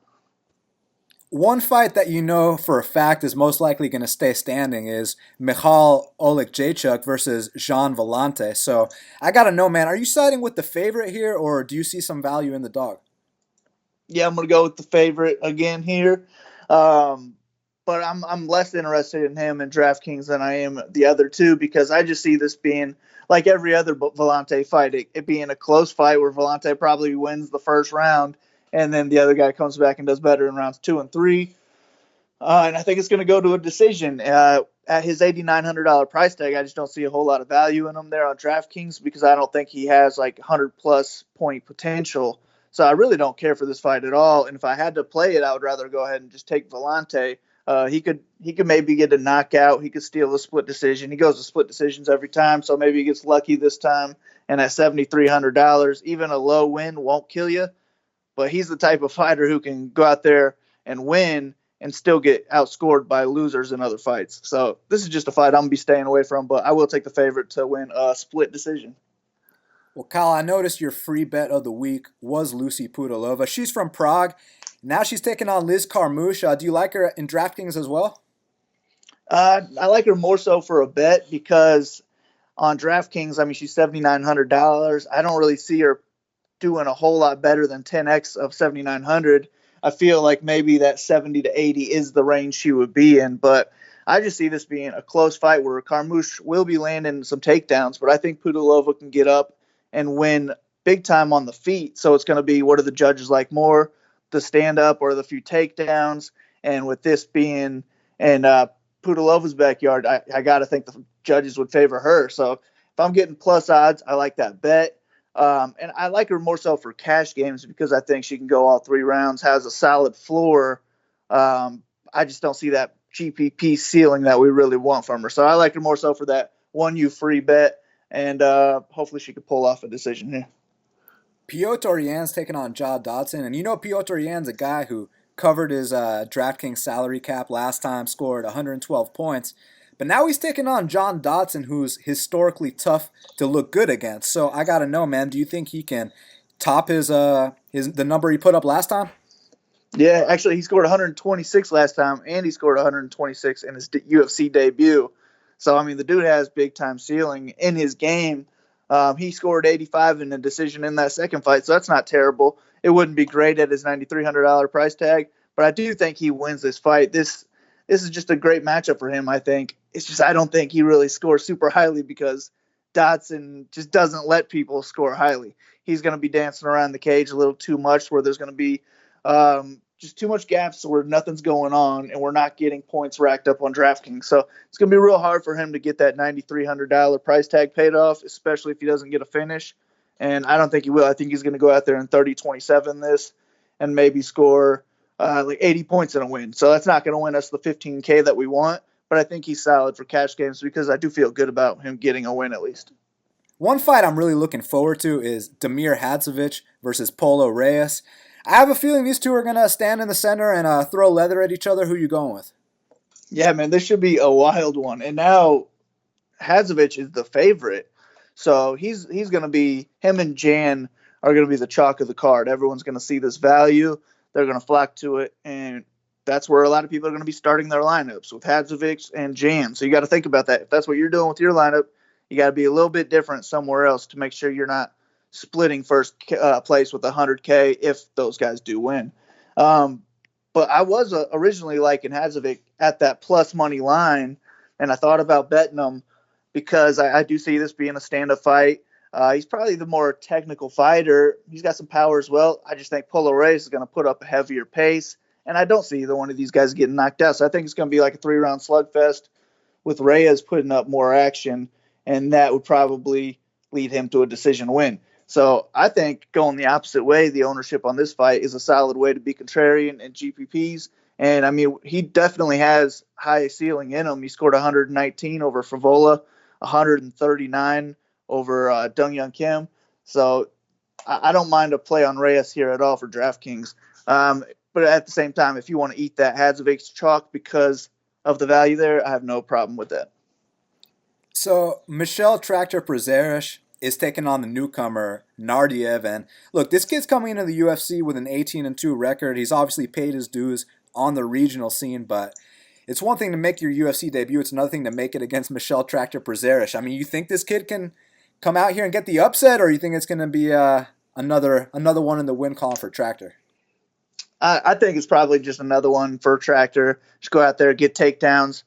One fight that you know for a fact is most likely going to stay standing is Michal Oleg-Jacek versus Jean Vellante. So I got to know, man, are you siding with the favorite here, or do you see some value in the dog? Yeah, I'm going to go with the favorite again here. But I'm less interested in him in DraftKings than I am the other two, because I just see this being like every other Vellante fight, it being a close fight where Vellante probably wins the first round, and then the other guy comes back and does better in rounds 2 and 3. And I think it's going to go to a decision. At his $8,900 price tag, I just don't see a whole lot of value in him there on DraftKings, because I don't think he has like 100-plus point potential. So I really don't care for this fight at all. And if I had to play it, I would rather go ahead and just take Vellante. He could maybe get a knockout. He could steal a split decision. He goes to split decisions every time, so maybe he gets lucky this time. And at $7,300, even a low win won't kill you. But he's the type of fighter who can go out there and win and still get outscored by losers in other fights. So this is just a fight I'm going to be staying away from, but I will take the favorite to win a split decision. Well, Kyle, I noticed your free bet of the week was Lucie Pudilova. She's from Prague. Now she's taking on Liz Carmouche. Do you like her in DraftKings as well? I like her more so for a bet, because on DraftKings, I mean, she's $7,900. I don't really see her doing a whole lot better than 10x of 7,900. I feel like maybe that 70 to 80 is the range she would be in, but I just see this being a close fight where Carmouche will be landing some takedowns, but I think Pudilova can get up and win big time on the feet. So it's going to be, what do the judges like more, the stand up or the few takedowns? And with this being in Pudilova's backyard, I got to think the judges would favor her. So if I'm getting plus odds, I like that bet. And I like her more so for cash games, because I think she can go all 3 rounds, has a solid floor. I just don't see that GPP ceiling that we really want from her. So I like her more so for that 1U free bet, and hopefully she could pull off a decision here. Petr Yan's taking on Dodson, and you know Petr Yan's a guy who covered his DraftKings salary cap last time, scored 112 points. But now he's taking on John Dodson, who's historically tough to look good against. So I got to know, man, do you think he can top the number he put up last time? Yeah, actually, he scored 126 last time, and he scored 126 in his UFC debut. So, I mean, the dude has big-time ceiling in his game. He scored 85 in a decision in that second fight, so that's not terrible. It wouldn't be great at his $9,300 price tag, but I do think he wins this fight. This is just a great matchup for him, I think. It's just I don't think he really scores super highly, because Dodson just doesn't let people score highly. He's going to be dancing around the cage a little too much, where there's going to be just too much gaps where nothing's going on, and we're not getting points racked up on DraftKings. So it's going to be real hard for him to get that $9,300 price tag paid off, especially if he doesn't get a finish. And I don't think he will. I think he's going to go out there in 30-27 this and maybe score like 80 points in a win. So that's not going to win us the $15K that we want, but I think he's solid for cash games because I do feel good about him getting a win at least. One fight I'm really looking forward to is Damir Hadzovic versus Polo Reyes. I have a feeling these two are going to stand in the center and throw leather at each other. Who you going with? Yeah, man, this should be a wild one. And now Hadzovic is the favorite. So he's going to be, him and Jan are going to be the chalk of the card. Everyone's going to see this value. They're going to flock to it. And that's where a lot of people are going to be starting their lineups with Hadzovic and Jan. So you got to think about that. If that's what you're doing with your lineup, you got to be a little bit different somewhere else to make sure you're not splitting first place with 100K if those guys do win. But I was originally liking Hadzovic at that plus money line, and I thought about betting him because I do see this being a stand-up fight. He's probably the more technical fighter. He's got some power as well. I just think Polo Reyes is going to put up a heavier pace, and I don't see either one of these guys getting knocked out. So I think it's going to be like a 3-round slugfest with Reyes putting up more action, and that would probably lead him to a decision win. So I think going the opposite way, the ownership on this fight is a solid way to be contrarian in GPPs. And, I mean, he definitely has high ceiling in him. He scored 119 over Frivola, 139 over Dong Young Kim. So I don't mind a play on Reyes here at all for DraftKings. But at the same time, if you want to eat that Hadzovic chalk because of the value there, I have no problem with that. So Michel Tractor Prazeres is taking on the newcomer Naurdiev, and look, this kid's coming into the UFC with an 18-2 record. He's obviously paid his dues on the regional scene, but it's one thing to make your UFC debut. It's another thing to make it against Michel Tractor Prazeres. I mean, you think this kid can come out here and get the upset, or you think it's going to be another one in the win column for Tractor? I think it's probably just another one for Tractor. Just go out there, get takedowns,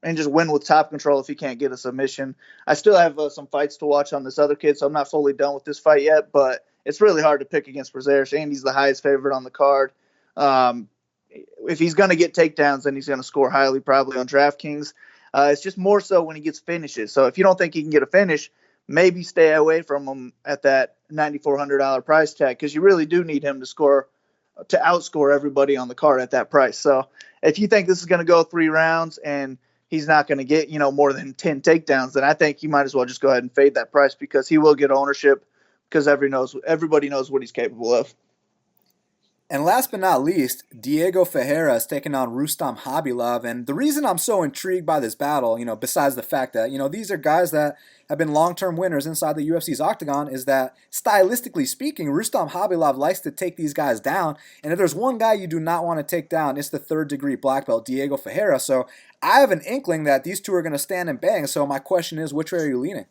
and just win with top control if he can't get a submission. I still have some fights to watch on this other kid, so I'm not fully done with this fight yet, but it's really hard to pick against Prazeres, and he's the highest favorite on the card. If he's going to get takedowns, then he's going to score highly probably on DraftKings. It's just more so when he gets finishes. So if you don't think he can get a finish, maybe stay away from him at that $9,400 price tag because you really do need him to outscore everybody on the card at that price. So if you think this is going to go 3 rounds and he's not going to get, more than 10 takedowns, then I think you might as well just go ahead and fade that price because he will get ownership because everybody knows what he's capable of. And last but not least, Diego Ferreira is taking on Rustam Khabilov. And the reason I'm so intrigued by this battle, besides the fact that, these are guys that have been long-term winners inside the UFC's octagon, is that stylistically speaking, Rustam Khabilov likes to take these guys down. And if there's one guy you do not want to take down, it's the third-degree black belt, Diego Ferreira. So I have an inkling that these two are going to stand and bang. So my question is, which way are you leaning?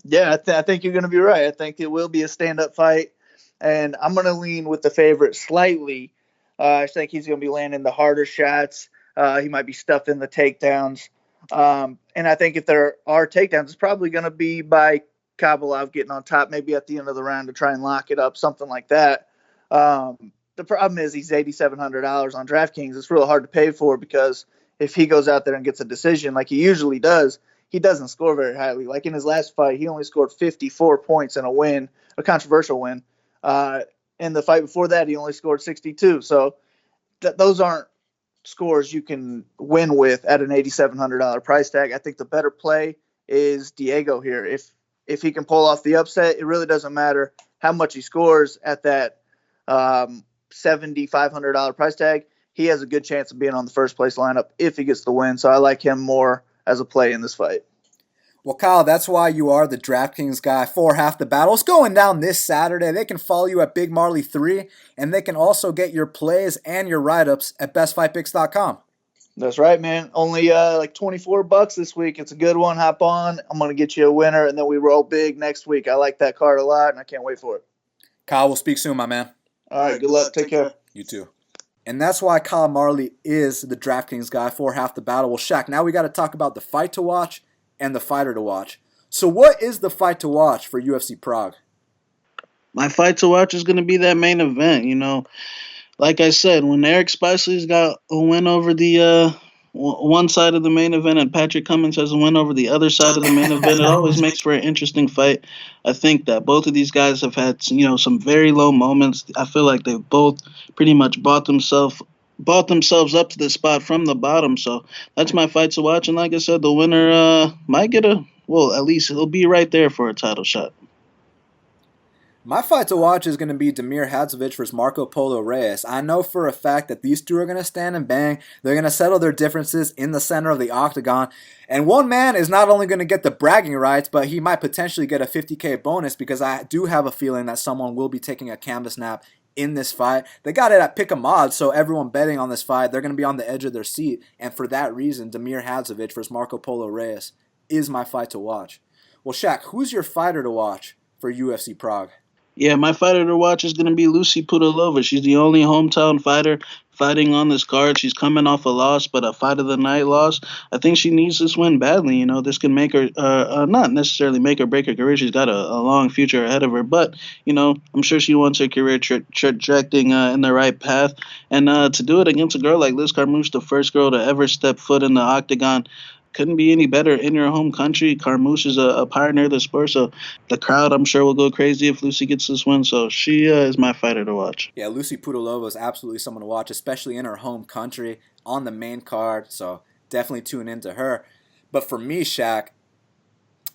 Yeah, I think you're going to be right. I think it will be a stand-up fight. And I'm going to lean with the favorite slightly. I think he's going to be landing the harder shots. He might be stuffing the takedowns. And I think if there are takedowns, it's probably going to be by Khabilov getting on top, maybe at the end of the round to try and lock it up, something like that. The problem is he's $8,700 on DraftKings. It's real hard to pay for because if he goes out there and gets a decision like he usually does, he doesn't score very highly. Like in his last fight, he only scored 54 points in a controversial win. In the fight before that, he only scored 62. So those aren't scores you can win with at an $8,700 price tag. I think the better play is Diego here. If he can pull off the upset, it really doesn't matter how much he scores at that $7,500 price tag. He has a good chance of being on the first place lineup if he gets the win. So I like him more as a play in this fight. Well, Kyle, that's why you are the DraftKings guy for Half the Battle. It's going down this Saturday. They can follow you at Big Marley 3, and they can also get your plays and your write-ups at bestfightpicks.com. That's right, man. Only like $24 this week. It's a good one. Hop on. I'm going to get you a winner, and then we roll big next week. I like that card a lot, and I can't wait for it. Kyle, we'll speak soon, my man. All right, good luck. Take care. You too. And that's why Kyle Marley is the DraftKings guy for Half the Battle. Well, Shaq, now we got to talk about the fight to watch and the fighter to watch. So what is the fight to watch for UFC Prague? My fight to watch is going to be that main event. Like I said, when Eric Spicely's got a win over the one side of the main event and Patrick Cummins has a win over the other side of the main event, it always makes for an interesting fight. I think that both of these guys have had some very low moments. I feel like they've both pretty much bought themselves up to the spot from the bottom. So that's my fight to watch. And like I said, the winner might get at least he'll be right there for a title shot. My fight to watch is going to be Damir Hadzovic versus Marco Polo Reyes. I know for a fact that these two are going to stand and bang. They're going to settle their differences in the center of the octagon. And one man is not only going to get the bragging rights, but he might potentially get a $50K bonus because I do have a feeling that someone will be taking a canvas nap in this fight. They got it at pick 'em odds, so everyone betting on this fight, they're going to be on the edge of their seat. And for that reason, Damir Hadzovic versus Marco Polo Reyes is my fight to watch. Well, Shaq, who's your fighter to watch for UFC Prague? Yeah, my fighter to watch is going to be Lucie Pudilova. She's the only hometown fighter fighting on this card. She's coming off a loss, but a fight of the night loss. I think she needs this win badly. This can make her, not necessarily make or break her career. She's got a long future ahead of her, but, I'm sure she wants her career trajecting in the right path. And to do it against a girl like Liz Carmouche, the first girl to ever step foot in the octagon, couldn't be any better in your home country. Carmouche is a pioneer of the sport, so the crowd, I'm sure, will go crazy if Lucie gets this win. So she is my fighter to watch. Yeah, Lucie Pudilova is absolutely someone to watch, especially in her home country on the main card. So definitely tune into her. But for me, Shaq,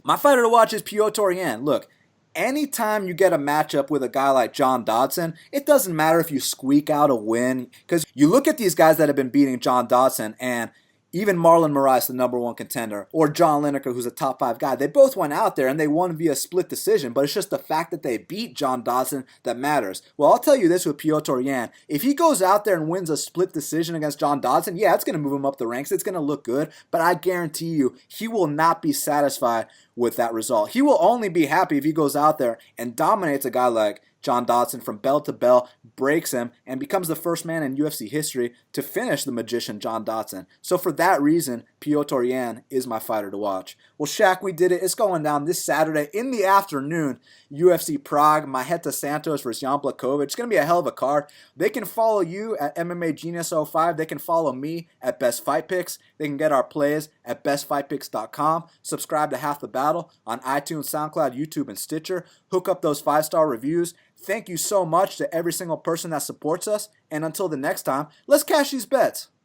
my fighter to watch is Petr Yan. Look, anytime you get a matchup with a guy like John Dodson, it doesn't matter if you squeak out a win. Because you look at these guys that have been beating John Dodson, and even Marlon Moraes, the number one contender, or John Lineker, who's a top 5 guy, they both went out there and they won via split decision, but it's just the fact that they beat John Dodson that matters. Well, I'll tell you this with Petr Yan. If he goes out there and wins a split decision against John Dodson, yeah, it's going to move him up the ranks. It's going to look good, but I guarantee you, he will not be satisfied with that result. He will only be happy if he goes out there and dominates a guy like John Dodson from bell to bell, breaks him, and becomes the first man in UFC history to finish the magician John Dodson. So for that reason, Petr Yan is my fighter to watch. Well, Shaq, we did it. It's going down this Saturday in the afternoon. UFC Prague, Maheta Santos versus Jan Blachowicz. It's going to be a hell of a card. They can follow you at MMA Genius 05. They can follow me at Best Fight Picks. They can get our plays at bestfightpicks.com. Subscribe to Half the Battle on iTunes, SoundCloud, YouTube, and Stitcher. Hook up those 5-star reviews. Thank you so much to every single person that supports us. And until the next time, let's cash these bets.